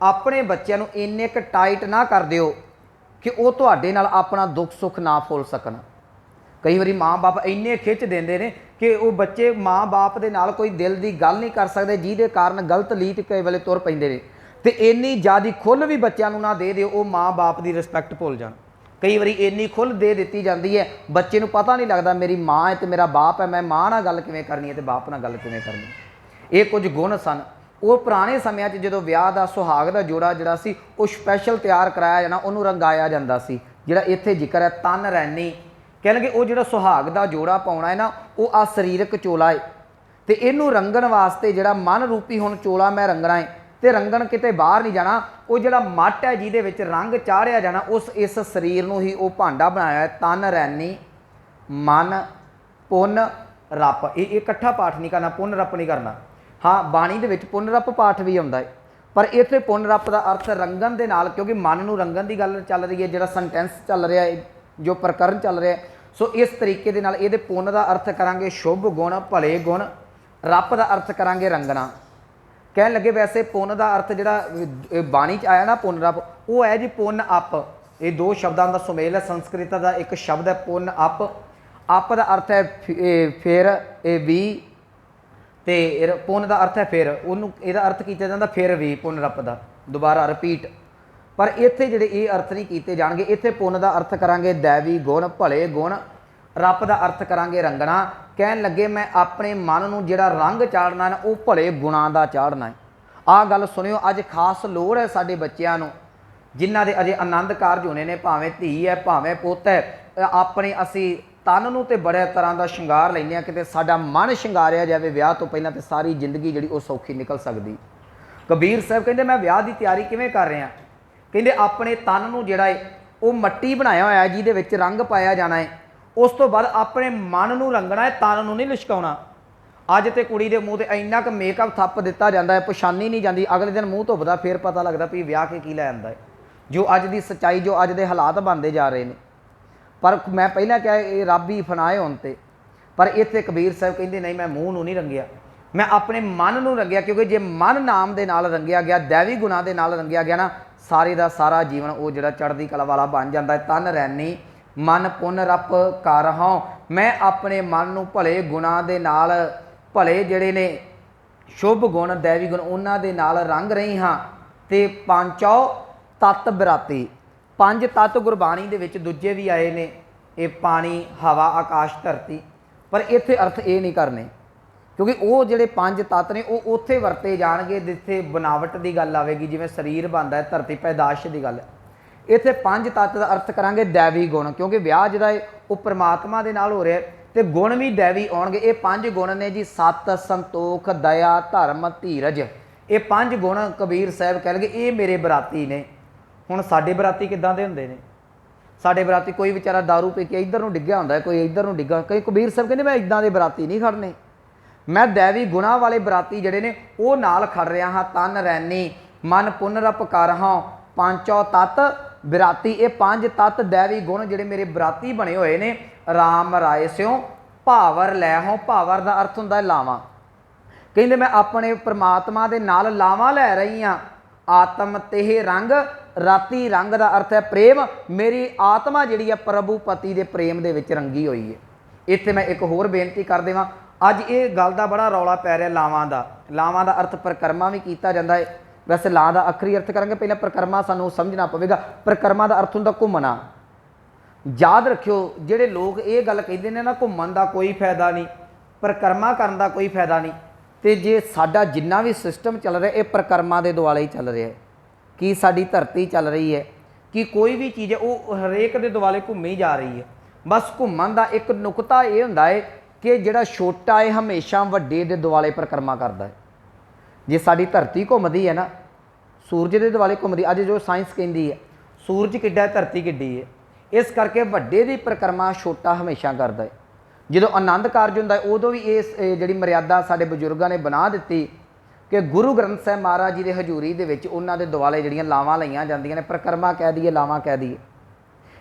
अपने बच्चों नूं इन्ने क टाइट ना कर दिओ कि वो तुहाडे नाल अपना दुख सुख ना फुल सकन। कई बारी माँ बाप इन्ने खिच देंदे ने कि वो बच्चे माँ बाप दे नाल कोई दिल की गल नहीं कर सकते जिहदे कारण गलत लीत कई वेले तुर पैंदे ने। ते इन्नी ज़्यादा खुल भी बच्चों नूं ना दे दिओ वो माँ बाप की रिस्पैक्ट भुल जाण। कई बारी इन्नी खुल दे दी जाती है बच्चे नूं पता नहीं लगता मेरी माँ है तो मेरा बाप है मैं माँ नाल गल किवें करनी है तो बाप नाल गल किवें करनी। ये कुछ गुण सन। वो पुराने समय जो विआह का सुहाग का जोड़ा जिहड़ा सी वो स्पैशल तैयार कराया जाना उन्होंने रंगाया जाता सी। जिहड़ा इत्थे जिक्र है तन रैनी कह लगे वो जो सुहाग का जोड़ा पाउणा है ना वो आ शरीरक चोला है तो इनू रंगण वास्ते जिहड़ा मन रूपी हुण चोला मैं रंगना है तो रंगण किते बाहर नहीं जाना। वो जिहड़ा मट है जिहदे विच रंग चाढ़िया जाना उस इस शरीर नूं ही वो भांडा बनाया है। तन रैनी मन पुन रप ये इकट्ठा पाठ नहीं करना पुन रप नहीं करना। हाँ बाणी दे विच पुन रप पाठ भी आउंदा है पर इत्थे पुन रप का अर्थ रंगन के नाल, क्योंकि मन नूं रंगन की गल चल रही है, जिहड़ा सेंटेंस चल रहा है, जो प्रकरण चल रहा है। सो इस तरीके दे नाल इहदे पुन का अर्थ करांगे शुभ गुण, भले गुण। रप का अर्थ करांगे रंगना। कह लगे वैसे पुन का अर्थ जिहड़ा बाणी च आया ना पुन रप, वो है जी पुन अप। ये दो शब्दों का सुमेल है, संस्कृत का एक शब्द है पुन अप। अप का अर्थ है फिर, ये भी, तो पुन का अर्थ है फिर, उन्होंने यदा अर्थ किया जाता फिर भी पुन रप का दोबारा रिपीट। पर इत्थे जिहड़े ये अर्थ नहीं किए जाणगे। इत्थे पुन का अर्थ करांगे दैवी गुण, भले गुण। रप का अर्थ करांगे रंगना। कहन लगे मैं अपने मन नूं जिहड़ा रंग चाढ़ना है वो भले गुणां दा चाढ़ना है। आ गल सुनियो, अज खास लोड़ है साडे बच्चिआं नूं जिन्हां दे अजे आनंद कारज होने ने, भावें धी है भावें पुत्त है, अपने असी तन नूं ते बड़े तरह का शंगार लैंदे आ, किते साडा मन शंगारिया जाए विआह तो पहलां ते सारी जिंदगी जिहड़ी वो सौखी निकल सकदी। कबीर साहब कहंदे मैं विआह की तैयारी किवें कर रहा, कहंदे अपने तन नूं जिहड़ा है वो मट्टी बनाया होया है जिहदे विच रंग पाया जाना है। उस तो बाद अपने मन नूं रंगना है, तन नूं नहीं लिशकाउणा। अज तो कुड़ी के मूँह से इन्ना क मेकअप थप दिता जाता है, पछानी नहीं जाती, अगले दिन मूँह धुपदा फिर पता लगता भी विआह के की लै आंदा है। जो अज की सच्चाई, जो अज के हालात बनते जा रहे हैं। पर मैं पहला क्या ये रब ही फनाए होने ते, पर इत्थे कबीर साहब कहते नहीं मैं मूँह नूं नहीं रंगिया, मैं अपने मन नूं रंगिया। क्योंकि जे मन नाम के नाल रंगिया गया, दैवी गुणों के नाल रंगिया गया ना, सारे का सारा जीवन वो जिहड़ा चढ़दी कला वाला बन जाता है। तन रैनी मन पुन रप कर हों, मैं अपने मन नूं भले गुणां दे नाल, भले जिहड़े ने शुभ गुण दैवी गुण उन्हां दे नाल रंग रही हाँ। ते पांचौ तत्त बराती, पंज तत्त गुरबाणी दे विच दूजे भी आए ने, ये पानी हवा आकाश धरती। पर इत्थे अर्थ ये नहीं करने, क्योंकि वो जिहड़े पंज तत्त ने वो उत्थे वरते जाणगे जिथे बनावट की गल आवेगी, जिवें शरीर बनदा है, धरती पैदाश की गल। इत्थे पंज तत्त का अर्थ करांगे दैवी गुण, क्योंकि विआह जिहड़ा है वो परमात्मा दे नाल हो रहा है, तो गुण भी दैवी आउणगे। ये पंज गुण ने जी सत, संतोख, दया, धर्म, धीरज। ये पंज गुण कबीर साहब कह लगे ये मेरे बराती ने। हुण साडे बराती किदां दे हुंदे ने? साडे बराती कोई बेचारा दारू पी के इधर नूं डिग्गिया हुंदा है, कोई इधर नूं डिग्गा। कई कबीर साहब कहंदे मैं इदां दे बराती नहीं खड़ने, मैं दैवी गुणां वाले बराती जिहड़े ने वो नाल खड़ रहा हाँ। तन रैनी मन पुन रप कर हों, पांचों तत्त बराती। ये पांच तत्त दैवी गुण जिहड़े मेरे बराती बने हुए ने। राम राय स्यों भावर लै हों, भावर का अर्थ हुंदा है लावां। कहंदे मैं अपने परमात्मा दे नाल लावां लै रही हाँ। आत्म तेह रंग राती, रंग का अर्थ है प्रेम। मेरी आत्मा जिहड़ी है प्रभु पति के प्रेम दे विच रंगी हुई है। इत्थे मैं एक होर बेनती कर देवां, अज ये गल का बड़ा रौला पै रहा लावां दा। लावां दा अर्थ परिक्रमा भी किया जाता है। वैसे ला का अखरी अर्थ करेंगे, पहले परिक्रमा सानू समझना पवेगा। परिक्रमा का अर्थ हुंदा घुमना। याद रखियो जिहड़े लोग ये गल कहते हैं ना घूमन का कोई फायदा नहीं, परिक्रमा करन दा कोई फायदा नहीं, तो जे साडा जिन्ना भी सिस्टम चल रहा है ये परिक्रमा के दुआले ही चल रहा है। कि साडी धरती चल रही है, कि कोई भी चीज़ है वो हरेक के दुआले घूमी जा रही है। बस घूमन का एक नुकता ये हुंदा है कि जिहड़ा छोटा है हमेशा वड्डे दे दुआले परिक्रमा करता है। जे साडी धरती घूमदी है ना, सूरज के दुआले घूमदी, अज जो साइंस कहती है सूरज किड्डा है धरती किड्डी है, इस करके वड्डे की परिक्रमा छोटा हमेशा करता है। जो आनंद कारज होंदा है उदों भी इस जिहड़ी मर्यादा साडे बजुर्गों ने बना दी कि गुरु ग्रंथ साहिब महाराज जी की हजूरी दे विच उन्हां दे दुआले जिहड़ियां लावां लईआं जांदियां ने, परिक्रमा कह दईए लावां कह दईए।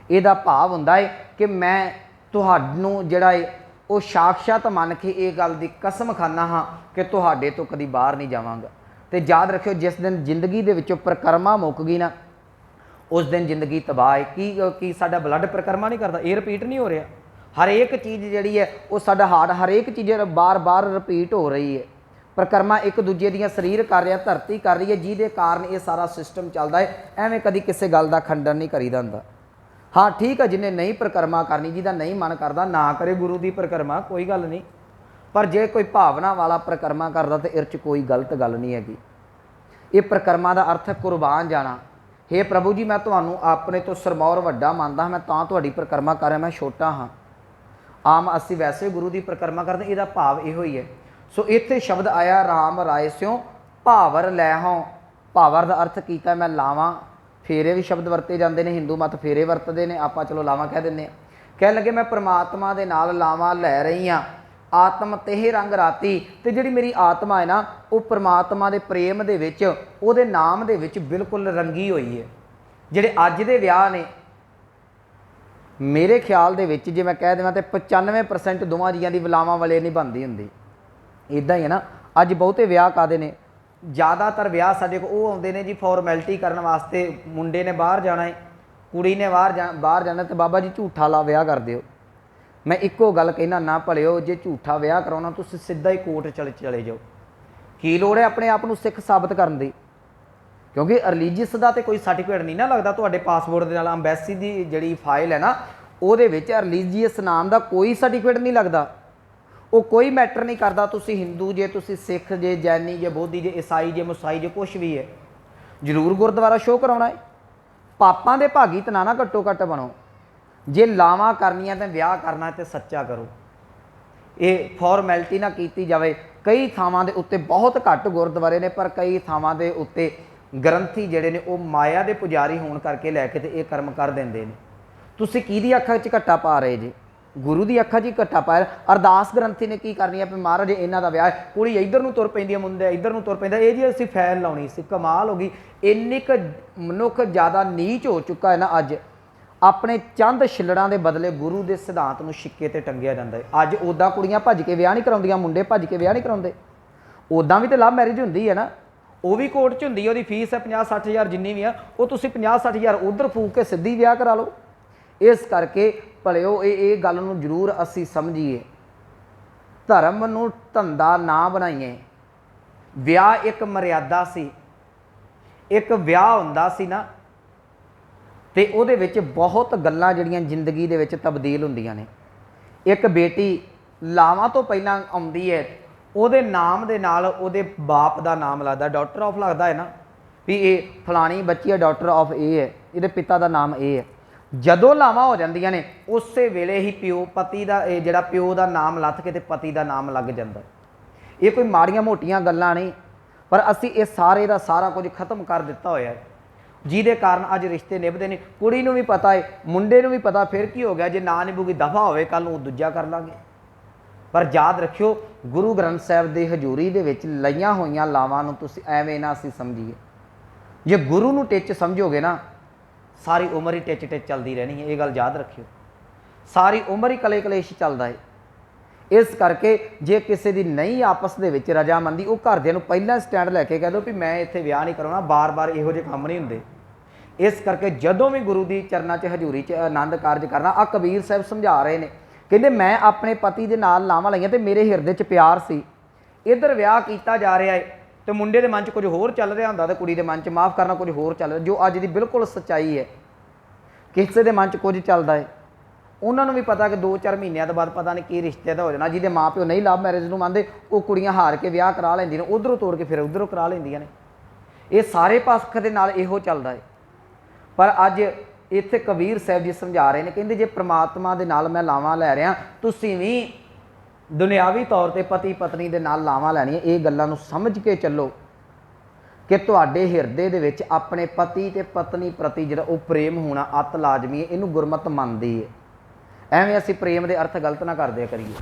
इहदा भाव हुंदा है कि मैं तुहानूं जिहड़ा है वो साक्षात मन के ये गल की कसम खाना हाँ कि तुहाडे तो कदी बाहर नहीं जावांगा। तो याद रखियो जिस दिन जिंदगी दे विचों परिक्रमा मुक गई ना, उस दिन जिंदगी तबाह है। की साडा ब्लड परिक्रमा नहीं करता, ये रिपीट नहीं हो रहा। हर एक चीज़ जिहड़ी है वो साडा हार्ट हर एक चीज़ बार बार रिपीट हो रही है। परिक्रमा एक दूजे दियां शरीर कर रहा, धरती कर रही है, जिहदे कारण ये सारा सिस्टम चलता है। एवें कदी किसी गल का खंडन नहीं करीदा हुंदा। हाँ ठीक है, जिन्हें नहीं परिक्रमा करनी, जिहदा नहीं मन करता ना करे गुरु की परिक्रमा, कोई गल नहीं। पर जे कोई भावना वाला परिक्रमा करता तो इस कोई गलत गल नहीं हैगी। ये परिक्रमा का अर्थ है कुर्बान जाना। हे प्रभु जी मैं तुहानूं अपने तो सरमौर वड्डा मानदा, मैं तां तुहाडी परिक्रमा कर रहा, मैं छोटा हाँ। आम असीं वैसे गुरु की परिक्रमा करते, इहदा भाव इहो ही है। सो इत्थे शब्द आया राम राय स्यों भावर लै हों। भावर का अर्थ किया मैं लावां। फेरे भी शब्द वरते जाते हैं, हिंदू मत फेरे वरतते हैं, आप चलो लावां कह दें। कह लगे मैं परमात्मा दे नाल लावां लै रही हाँ। आत्म तेह रंग राती। ते जिहड़ी मेरी आत्मा है ना वो परमात्मा दे प्रेम दे विच उहदे नाम दे विच बिल्कुल रंगी हुई है। जिहड़े अज दे विआह ने मेरे ख्याल दे विच जे मैं कह देवां ते 95% दोवां जियां दी बुलावां वाले नहीं बनदी हुंदी। इदां ही है ना अज बहुते विआह कादे ने, ज़्यादातर विआह साडे कोल वो आउंदे ने जी फॉर्मैलिटी करन वास्ते। मुंडे ने बाहर जाना है, कुड़ी ने बाहर जाना, तो बाबा जी झूठा ला विआह कर दिओ। मैं इक्को गल कहना ना भलिओ, जे झूठा विआह कराउणा तुसीं सीधा ही कोर्ट चले जाओ। की लोड़ है अपने आप नूं सिख साबित करन दी? क्योंकि रिलीजियस का तो कोई सर्टिफिकेट नहीं ना लगता तुहाडे पासपोर्ट दे नाल। अंबैसी की जिहड़ी फाइल है ना उहदे विच रिलीजियस नाम का कोई सर्टिफिकेट नहीं लगता। वो कोई मैटर नहीं करता तुसीं हिंदू जे, तुसीं सिख जे, जैनी जे, बोधी जे, ईसाई जे, मुसाई जे, कुछ भी है। जरूर गुरुद्वारा शो कराउणा है। पापां दे भागी तना ना घट्टो घट्ट बनो। जे लावां करनियां ते विआह करना ते सच्चा करो। ये फॉर्मैलिटी ना कीती जावे। कई थावां दे उत्ते बहुत घੱਟ गुरुद्वारे ने, पर कई थावां दे उत्ते ग्रंथी जिहड़े ने वो माया दे पुजारी होण करके लैके ते ये कर्म कर दिंदे ने। तुसीं किहदी अखां 'च घट्टा पा रहे जे? गुरु की अखां 'च ही घट्टा पाया। अरदास ग्रंथी ने की करनी है भी महाराज इन्हां दा विआह, कुड़ी इधर नूं तुर पैंदी, मुंडा इधर नूं तुर पैंदा, ये जी असीं फैल लाउणी सी। कमाल हो गई। इन्नी क मनुख ज़्यादा नीच हो चुका है ना अज। अपने चंद छिल्लड़ां दे बदले गुरु के सिद्धांत नूं शिक्के ते टंगिया जांदा है। अज उदां कुड़ियां भज के विआह नहीं कराउंदियां, मुंडे भज के विआह नहीं कराउंदे। उदां भी तो लव मैरिज हुंदी है ना, वो भी कोर्ट च हुंदी है। उहदी फीस है 50-60 हज़ार जिन्नी भी है, वो तुसीं 50-60 हज़ार उधर फूक के सीधी विआह करा लो। इस करके भलिओ ये गल नूं जरूर असीं समझीए, धर्म नूं धंधा ना बनाईए। विआह एक मर्यादा सी। एक विआह हुंदा सी ना ते उहदे विच बहुत गल्लां जिहड़ियां जिंदगी दे विच तब्दील हुंदियां ने। एक बेटी लावां तो पहलां आउंदी है, उहदे नाम दे नाल उहदे बाप दा नाम लगदा, डॉटर ऑफ लगदा है ना भी ये फलानी बच्ची है, डॉटर ऑफ ए है, इहदे पिता दा नाम ए है। जदों लावां हो जांदियां ने उस वेले ही प्यो पति दा जिहड़ा प्यो दा नाम लथ के ते पति दा नाम लग जांदा। ये कोई माड़ियां मोटियां गल्लां नहीं, पर असीं ये सारे दा सारा कुछ खत्म कर दिता होया है, जिहदे कारण अज रिश्ते निभदे ने। कुड़ी नूं भी पता है, मुंडे नूं भी पता, फिर की हो गया जे ना निभूगी दफा होवे, कल नूं दूजा कर लांगे। पर याद रखियो गुरु ग्रंथ साहिब की हजूरी दे विच लईआं होईआं लावां नूं तुसीं एवें ना असीं समझीए। जे गुरु नूं टिच समझोगे ना सारी उम्र ही टिच टिच चलती रहनी है। ये गल याद रखियो, सारी उम्र ही कले कलेश चलता है। इस करके जे किसी की नहीं आपस दे विच रजामंदी, वो घरदिआं नूं पहलां स्टैंड लैके कह दो भी मैं इत्थे विआह नहीं कराउणा, बार बार इहो जिहे काम नहीं हुंदे। इस करके जदों भी गुरु की चरनां 'च हजूरी 'च आनंद कारज करना। आ कबीर साहब समझा रहे ने, कहते मैं अपने पति दे नाल लावां लाईआं ते मेरे हिरदे 'च प्यार सी, इधर विआह कीता जा रहा है तो मुंडे के मन 'च कुछ होर चल रहा हुंदा ते कुड़ी के मन 'च माफ़ करना कुछ होर चल रहा, जो अज की बिल्कुल सच्चाई है। किसी के मन 'च कुछ चलता है, उन्होंने भी पता कि 2-4 महीनों तो बाद पता नहीं की रिश्ते का हो जाना। जिहदे माँ प्यो नहीं लव मैरिज नूं मंनदे वो कुड़ियां हार के विआह करा लैंदियां ने, उधरों तोड़ के फिर उधरों करा लैंदियां ने। ये सारे पक्ष दे नाल इहो चलदा है। पर अज इत्थे कबीर साहब जी समझा रहे हैं, कहंदे जे परमात्मा दे नाल मैं लावां लै रहा, तुसीं भी दुनियावी तौर पर पति पत्नी दे नाल लावां लैणीआं। ये गल्लां नूं समझ के चलो कि तुहाडे हिरदे दे विच अपने पति ते पत्नी प्रति जिहड़ा वो प्रेम होना अत लाजमी है। इनू गुरमत मनदी है। एवें असीं प्रेम दे अर्थ गलत ना करदे करिए।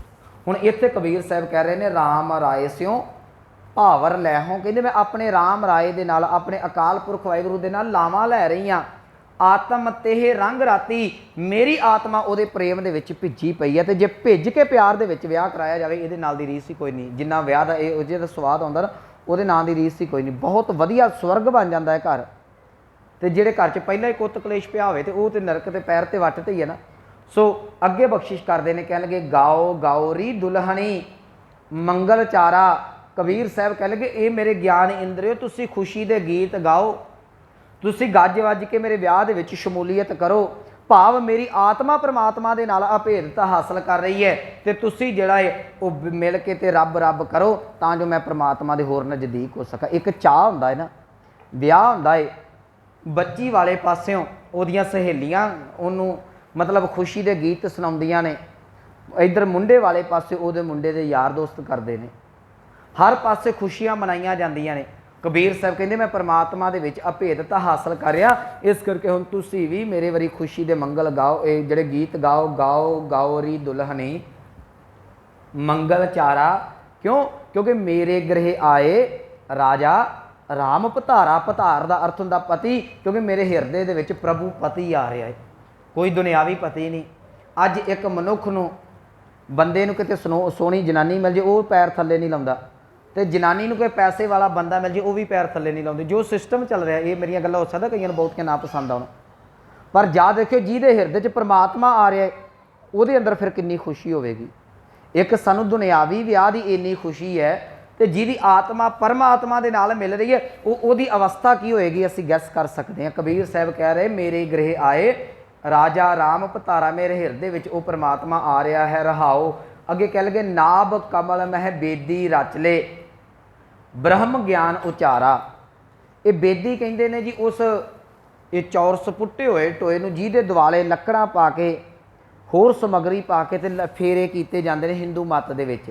हुण इत्थे कबीर साहब कह रहे हैं राम राय स्यों भावर लै हों, कहंदे मैं अपने राम राय दे नाल अपने अकाल पुरख वाहिगुरू दे नाल लावां लै रही हाँ। आत्म तेह रंग राती, मेरी आत्मा उहदे प्रेम दे विच भिजी पई है। ते जे भिज के प्यार दे विच विआह कराया जावे इहदे नाल दी रीस ही कोई नहीं। जिन्ना विआह दा इहो जिहा स्वाद आउंदा ना उहदे नाम दी रीस ही कोई नहीं। बहुत वधिया स्वर्ग बन जाता है घर। तो जिहड़े घर च पहलां ही कुत्त कलेश पिया होवे ते ओह ते नरक ते पैर ते वट ते ही है ना। सो अगे बख्शिश करते हैं, कह लगे गाओ गाओ री दुल्हनी मंगल चारा। कबीर साहब कह लगे ये मेरे ज्ञान इंद्रियो तुसी खुशी दे गीत गाओ, तुसी गज वज के मेरे विआह दे विच शमूलीयत करो। भाव मेरी आत्मा परमात्मा दे नाल अभेदता हासिल कर रही है, तो तुसी जिहड़ा है वो मिल के ते रब रब करो तां जो मैं परमात्मा दे होर नज़दीक हो सका। एक चाह हुंदा है ना, विआह हुंदा है, बच्ची वाले पास्यों ओहदियां सहेलियां ओनू मतलब खुशी दे गीत सुनाउंदियां ने, इधर मुंडे वाले पासे ओहदे मुंडे दे यार दोस्त करते हैं। हर पासे खुशियां मनाइयां जांदियां ने। कबीर साहब कहते मैं परमात्मा दे विच अभेदता हासिल कर रहा, इस करके हुण तुसी भी मेरे वारी खुशी दे मंगल गाओ। ये जिहड़े गीत गाओ गाओ गाओ री दुल्हनी मंगल चारा। क्यों? क्योंकि मेरे गृह आए राजा राम पधारा। पधार का अर्थ होंदा पति, क्योंकि मेरे हिरदे दे विच प्रभु पति आ रहा है, कोई दुनियावी पति नहीं। अज एक मनुख नूं बंदे नूं किते सोहनी जनानी मिल जाए, वो पैर थले नहीं लाउंदा, तो जनानी नूं कोई पैसे वाला बंदा मिल जाए, वो भी पैर थले नहीं लाउंदे। जो सिस्टम चल रहा है, ये मेरिया गल्लां हो सकदा कईयां नूं बहुत ना पसंद आउण, पर जा देखियो जिहदे हिरदे च परमात्मा आ रहा है, ਉਹਦੇ अंदर फिर कितनी खुशी होगी। एक सानू दुनियावी विआह की इन्नी खुशी है, तो जिहदी आत्मा परमात्मा दे नाल मिल रही है, ਉਹਦੀ अवस्था की होएगी असीं गैस कर सकते हैं। कबीर साहब कह रहे मेरे गृह आए राजा राम पधारा, मेरे हिरदे विच वो परमात्मा आ रहा है। रहाओ अगे कह लगे नाभ कमल मह बेदी रच ले ब्रह्म ज्ञान उचारा। ये बेदी कहते ने जी उस ये चौरस पुट्टे हुए टोए नूं जिहदे दुआले लकड़ां पा के होर समगरी पा के ते फेरे कीते जांदे ने हिंदू मत दे विच।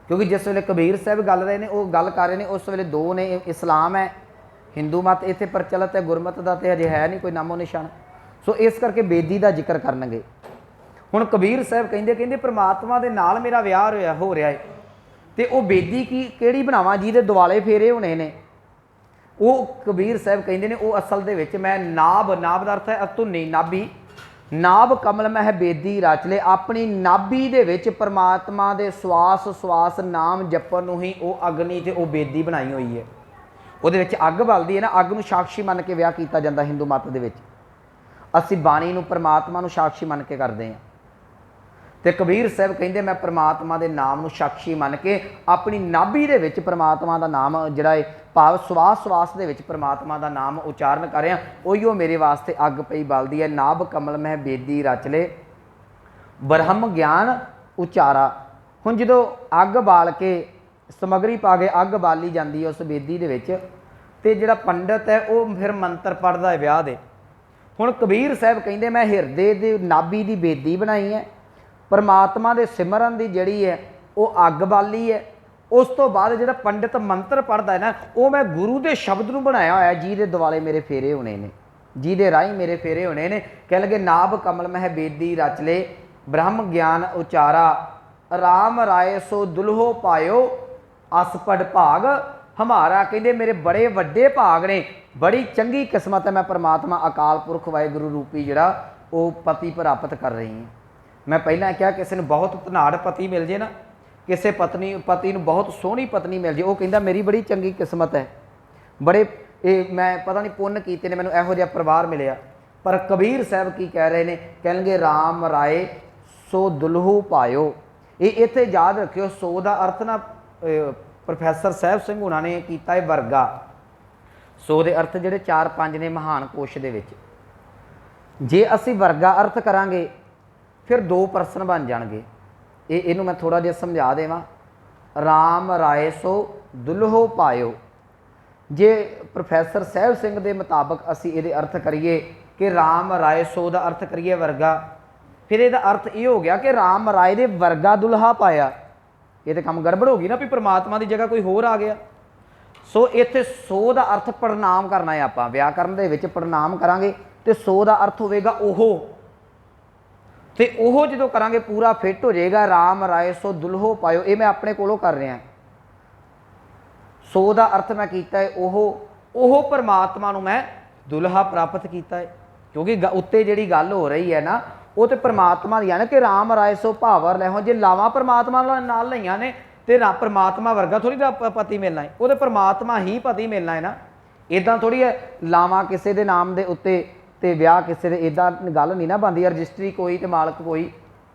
क्योंकि जिस वेले कबीर साहब गल रहे ने, वो गल कर रहे ने उस वेले दो ने, इस्लाम है हिंदू मत इत्थे प्रचलित है, गुरमत का तो अजे है नहीं कोई नामो निशान। सो इस करके बेदी का जिक्र करनगे। हुण कबीर साहब कहंदे परमात्मा दे नाल मेरा विआह हो रहा है, तो वह बेदी की किहड़ी बनावां जिहदे दुआले फेरे होने ने। वो कबीर साहब कहंदे ने वो असल दे विच मैं नाभ, नाभ दा अर्थ है धुनी नाभि, नाभ कमल मह बेदी रच ले, अपनी नाभि दे विच परमात्मा दे श्वास श्वास नाम जपण नूं ही वो अग्नि ते वो बेदी बनाई हुई है। उहदे विच अग बलदी है ना, अग नूं साक्षी मन के विआह कीता जांदा हिंदू मत दे विच। असीं बाणी नूं परमात्मा नूं साक्षी मन के करदे हां, ते कबीर साहब कहंदे मैं परमात्मा दे नाम नूं साक्षी मन के अपनी नाभि दे विच परमात्मा दा नाम जिहड़ा है भाव श्वास श्वास दे विच परमात्मा दा नाम उचारण कर रहा, उहिओ मेरे वास्ते अग पई बलदी है। नाभ कमल मह बेदी रच ले ब्रह्म ज्ञान उचारा। हुण जदों अग बाल के समगरी पा के अग बाली जाती है उस बेदी दे विच, ते जिहड़ा पंडित है वह फिर मंत्र पढ़दा है विआह दे। हुण कबीर साहब कहंदे मैं हिरदे दे नाभि दी बेदी बनाई है, परमात्मा दे सिमरन दी जिहड़ी है वो अग बाली है। उस तो बाद जिहड़ा पंडित मंत्र पढ़दा है ना, वो मैं गुरु दे शब्द नूं बनाया होया जिहदे दुआले मेरे फेरे होने ने, जिहदे राही मेरे फेरे होने ने। कह लगे नाभ कमल मह बेदी रच ले ब्रह्म ज्ञान उचारा, राम राय सो दुल्हो पायो असपड़ भाग हमारा। कहंदे मेरे बड़े वड्डे भाग ने, बड़ी चंगी किस्मत है, मैं परमात्मा अकाल पुरख वाहिगुरू रूपी जिहड़ा वो पति प्राप्त कर रही हूँ। मैं पहला क्या किसी ने बहुत धनाड़ पति मिल जाए ना, किसी पति नूं बहुत सोहनी पत्नी मिल जाए, वो कहंदा मेरी बड़ी चंगी किस्मत है, बड़े मैं पता नहीं पुण्य कीते ने, मैनूं इहो जिहा परिवार मिलिया। पर कबीर साहब की कह रहे हैं, कहणगे राम राय सो दुल्हो पायो। ये इत्थे याद रखियो, सो का अर्थ ना प्रोफैसर साहब सिंह हुणां ने कीता है वर्गा। सो के अर्थ जिहड़े 4-5 ने महान कोश दे विच, जे असीं वर्गा अर्थ करांगे फिर 2 प्रश्न बन जाएंगे। इनू मैं थोड़ा जिहा समझा देवां। राम राय सो दुल्हो पायो, जे प्रोफैसर साहब सिंह के मुताबिक असी ये अर्थ करिए कि राम राय सो का अर्थ करिए वर्गा, फिर यदा अर्थ ये हो गया कि राम राय ने वर्गा दुल्हा पाया। ये तो काम गड़बड़ हो गई ना, भी परमात्मा की जगह कोई होर आ गया। सो इत्थे सो का अर्थ प्रणाम करना है, आपां व्याकरण दे विच प्रणाम करांगे तो सो का अर्थ होगा ओहो, तो वह जो करा पूरा फिट हो जाएगा। राम राय सो दुल्हो पायो, ये मैं अपने कोलों कर रहा। सो का अर्थ मैं किया है ओहो परमात्मा नूं मैं दुल्हा प्राप्त किया है, क्योंकि उत्ते जिहड़ी गल हो रही है ना, वो तो परमात्मा दी है ना कि राम राय सो भावर लहो। जे लावां परमात्मा नाल लईआं ने तो परमात्मा वर्गा थोड़ी पति मिलना है, वो तो परमात्मा ही पति मिलना है ना। इदां थोड़ी है लावां किसी के नाम के उत्ते ते विआह किसी दे, इदां गल नहीं ना बनती, रजिस्ट्री कोई तो मालक कोई,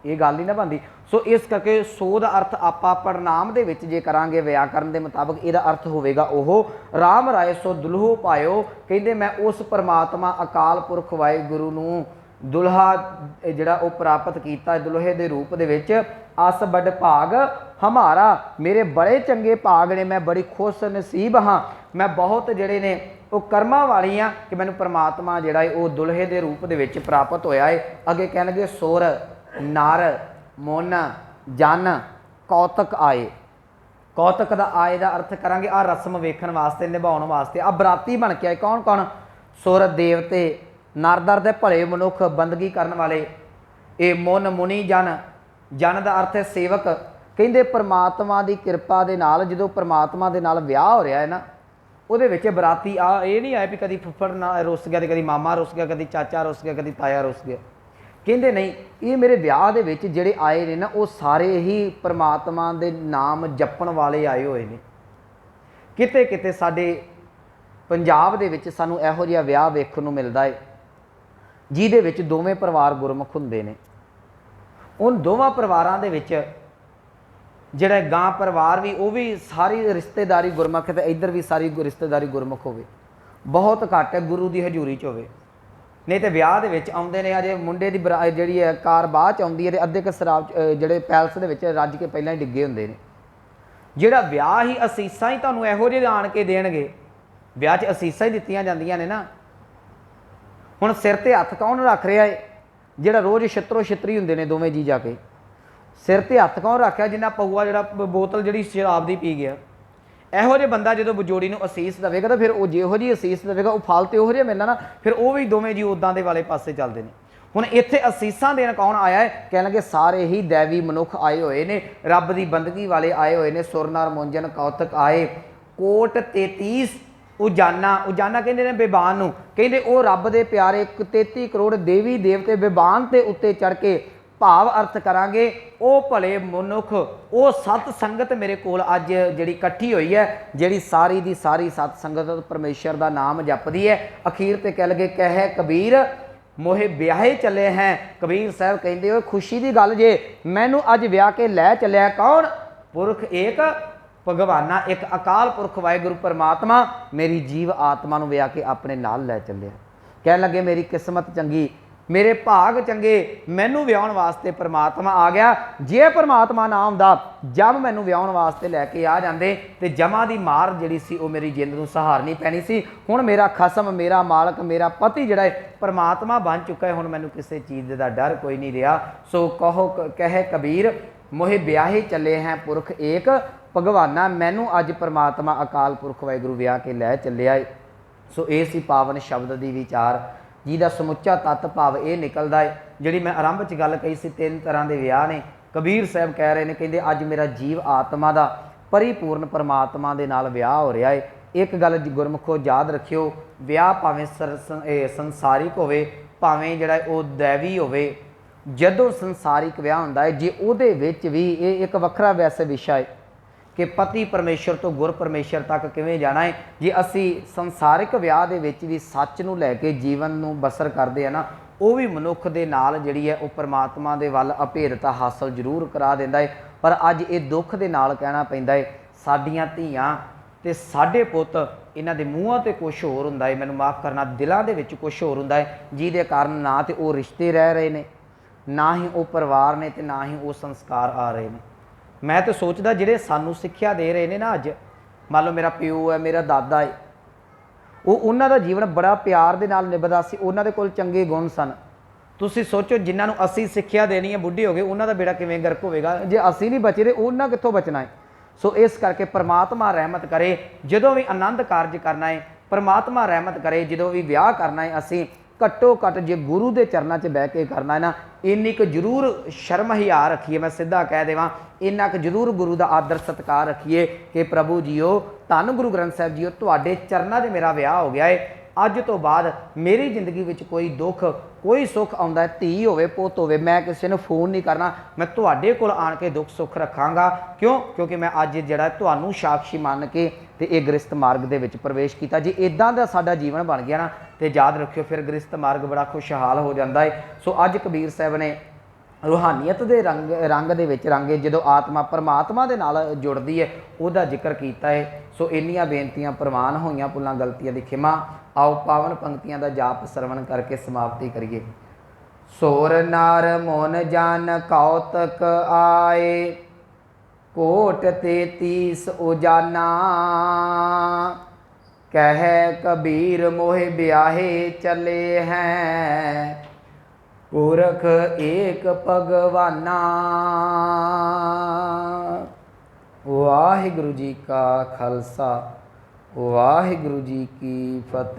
ये गल नहीं ना बनती। सो इस करके सो का अर्थ आपां प्रणाम दे विच जे करांगे व्याकरण के मुताबिक इहदा अर्थ होवेगा ओहो राम राय सो दुल्हो पायो। कहंदे मैं उस परमात्मा अकाल पुरख वाहिगुरू नूं दुल्हा जिहड़ा वो प्राप्त कीता दुल्हे दे रूप दे विच। अस बड़ भाग हमारा, मेरे बड़े चंगे भाग ने, मैं बड़ी खुश नसीब हाँ, मैं बहुत जिहड़े ने वो कर्मां वाली हाँ कि मैनूं परमात्मा जिहड़ा है वो दुल्हे दे रूप दे विच प्राप्त होया है। अगे कहणगे सुर नर मुन जन कौतक आए। कौतक दा आए दा अर्थ करांगे आ रस्म वेखण वास्ते निभाउण वास्ते आ बराती बन के आए। कौन कौन? सुर देवते नर दर दे भले मनुख बंदगी करन वाले, ये मुन मुनि जन, जन का अर्थ है सेवक। ਕਹਿੰਦੇ परमात्मा की किरपा दे नाल जदों परमात्मा दे नाल विआह हो रहा है ना, ਉਹਦੇ ਵਿੱਚ ਬਰਾਤੀ ਆ ਇਹ ਨਹੀਂ ਆਇਆ ਵੀ ਕਦੀ ਫੁੱਫੜ ਨਾ ਰੁੱਸ ਗਿਆ ਤੇ ਕਦੀ ਮਾਮਾ ਰੁੱਸ ਗਿਆ, ਕਦੀ ਚਾਚਾ ਰੁੱਸ ਗਿਆ, ਕਦੀ ਤਾਇਆ ਰੁੱਸ ਗਿਆ। ਕਹਿੰਦੇ ਨਹੀਂ, ਇਹ ਮੇਰੇ ਵਿਆਹ ਦੇ ਵਿੱਚ ਜਿਹੜੇ ਆਏ ਨੇ ਨਾ, ਉਹ ਸਾਰੇ ਹੀ परमात्मा ਦੇ ਨਾਮ ਜਪਣ ਵਾਲੇ ਆਏ ਹੋਏ ਨੇ। ਕਿਤੇ ਕਿਤੇ ਸਾਡੇ ਪੰਜਾਬ ਦੇ ਵਿੱਚ ਸਾਨੂੰ ਇਹੋ ਜਿਹਾ ਵਿਆਹ ਵੇਖਣ ਨੂੰ ਮਿਲਦਾ ਹੈ ਜਿਹਦੇ ਵਿੱਚ ਦੋਵੇਂ ਪਰਿਵਾਰ ਗੁਰਮੁਖ ਹੁੰਦੇ ਨੇ। उन दोवां परिवारां दे विच जिहड़ा गां परिवार भी वो भी सारी रिश्तेदारी गुरमुख है, तो इधर भी सारी रिश्तेदारी गुरमुख होवे। बहुत घट है गुरु की हजूरी च होवे, नहीं तो विआह दे विच आउंदे ने अजे मुंडे की जिहड़ी है कार बाद च आउंदी है, ते अद्धे क शराब जिहड़े पैलस दे विच रज के पहलां ही डिगे हुंदे ने। जिहड़ा विआह ही असीसां ही तुहानूं इहो जिहे आण के देणगे, विआह च असीसां ही दित्तियां जांदियां ने ना। हुण सिर ते हत्थ कौन रख रहा है? जिहड़ा रोज़ छित्रो छित्री हुंदे ने दोवें जी जाके सिर ते हत्थ कौन रखिया? जिन्ना पऊआ जिहड़ा बोतल जिहड़ी शराब दी पी गया। इहो जिहा बंदा जदों बजोड़ी नूं असीस देवेगा, तो फिर वो जिहो जी असीस देवेगा वो फल तो इहो जिहा मिलना ना, फिर वो भी दोवें जी उदां दे वाले पासे चलदे ने। हुण इत्थे असीसां देण कौन आया है? कहण लगे सारे ही दैवी मनुख आए हुए ने, रब दी बंदगी वाले आए हुए ने। सुर नार मुंजन कौतक आए, कोट 33 उजाना। उजाना कहते हैं बेबान नूं, कहते वो रब दे प्यारे 33 करोड़ देवी देवते बेबान ते उत्ते चढ़ के भाव अर्थ करांगे। वो भले मनुख, वो सत संगत मेरे कोल अज जिहड़ी इकट्ठी हुई है, जिहड़ी सारी दी सारी सत संगत परमेश्वर दा नाम जपदी है। अखीर ते कह लगे कह कबीर मोहे ब्याहे चले हैं। कबीर साहब कहते हो खुशी की गल जे, मैनू अज ब्याह के लै चलिया कौन? पुरख एक भगवाना, एक अकाल पुरख वाहिगुरू परमात्मा मेरी जीव आत्मा नूं विआह के अपने नाल लै चलिया। कह लगे मेरी किस्मत चंगी, मेरे भाग चंगे, मैनू विआहण वास्ते परमात्मा आ गया। जे परमात्मा ना आउंदा, जब मैनू विआहण वास्ते लैके आ जांदे ते जमा दी मार जिहड़ी सी वो मेरी जिंद नूं सहारनी पैनी सी। हुण मेरा खसम, मेरा मालक, मेरा पति जिहड़ा है परमात्मा बन चुका है। हुण मैनू किसी चीज़ दा डर कोई नहीं रहा। सो कहो कह कबीर मोहे ब्याहे चले हैं पुरख एक भगवाना, मैनू अज परमात्मा अकाल पुरख वाहिगुरू विआह के लै चलिया है। सो ये सी पावन शब्द दी विचार, जिहदा समुच्चा तत्त भाव ये निकलदा है। जिहड़ी मैं आरंभ च गल कही सी 3 तरह के विआह ने। कबीर साहब कह रहे हैं, कहते अज मेरा जीव आत्मा का परिपूर्ण परमात्मा दे नाल विआह हो रहा है। एक गल गुरमुखो याद रखियो, विआह भावें संसारिक होवे भावें जिहड़ा वो दैवी होवे। जदों संसारिक विआह हुंदा है, जे उहदे विच भी ये एक वखरा वैसे विषय है कि पति परमेश्वर तो गुर परमेश्वर तक किवें जाना है। जे असी संसारिक विआह दे विच भी सच नूं लैके जीवन नूं बसर करदे आ ना, वो भी मनुख दे नाल जिहड़ी है वो परमात्मा दे वल अभेदता हासिल जरूर करा दिंदा है। पर अज ये दुख दे नाल कहना पैंदा है, साडीआं धीआं ते साडे पुੱਤ इन्हां दे मूँहां ते कुछ होर हुंदा है, मैनूं माफ़ करना, दिलां दे विच कुछ होर हुंदा है, जिहदे कारण ना ते वो रिश्ते रह रहे ने, ना ही वो परिवार ने, ते ना ही वो संस्कार आ रहे हैं। मैं तो सोचदा जिहड़े सानू सिक्ख्या दे रहे ने ना, अज मान लो मेरा प्यो है, मेरा दादा है, वो उन्हां दा जीवन बड़ा प्यार दे नाल निभदा सी, उन्हां दे कोल चंगे गुण सन। तुसीं सोचो जिन्हां नूं असीं सिक्ख्या देनी है, बुढ़े हो गए, उन्हां दा बेड़ा किवें गर्क होवेगा जे असीं नहीं बचे ते उन्हां कित्थों बचना है। सो इस करके परमात्मा रहमत करे, जदों भी आनंद कारज करना है परमात्मा रहमत करे, जदों भी विआह करना है असीं घट्टो घट जे गुरु के चरणों च बह के करना है ना, इन्नी क जरूर शर्म हिया रखिए। मैं सीधा कह देवां, इन्ना क जरूर गुरु का आदर सत्कार रखिए कि प्रभु जीओ, धन गुरु ग्रंथ साहिब जीओ, तुहाडे चरणों च मेरा विआह हो गया है। अज तो बाद मेरी जिंदगी में कोई दुख कोई सुख आउंदा है, धी होवे पुत होवे, मैं किसी ने फोन नहीं करना, मैं तुहाडे कोल आण के दुख सुख रखांगा। क्यों? क्योंकि मैं अज जिहड़ा तुहानूं साक्षी मान के ते इह गृहस्थ मार्ग दे विच प्रवेश किया। जे इदां दा साडा जीवन बन गया ना, तो याद रखियो फिर गृहस्थ मार्ग बड़ा खुशहाल हो जाता है। सो अज कबीर साहब ने रूहानीयत के रंग दे विच रंगे, जदों आत्मा परमात्मा दे नाल जुड़दी है, उहदा जिक्र कीता है। सो इन्नियां बेनतियां प्रवान होईयां, भुलां गलतियां दी खिमा। आओ पावन पंक्तियां दा जाप सरवण करके समाप्ति करिए। सोर नार मोन जान कौतक आए, कोट 33 उजाना, कह कबीर मोहे ब्याहे चले हैं, पुरख एक भगवाना। वाहिगुरू जी का खालसा, वाहिगुरू जी की फतेह।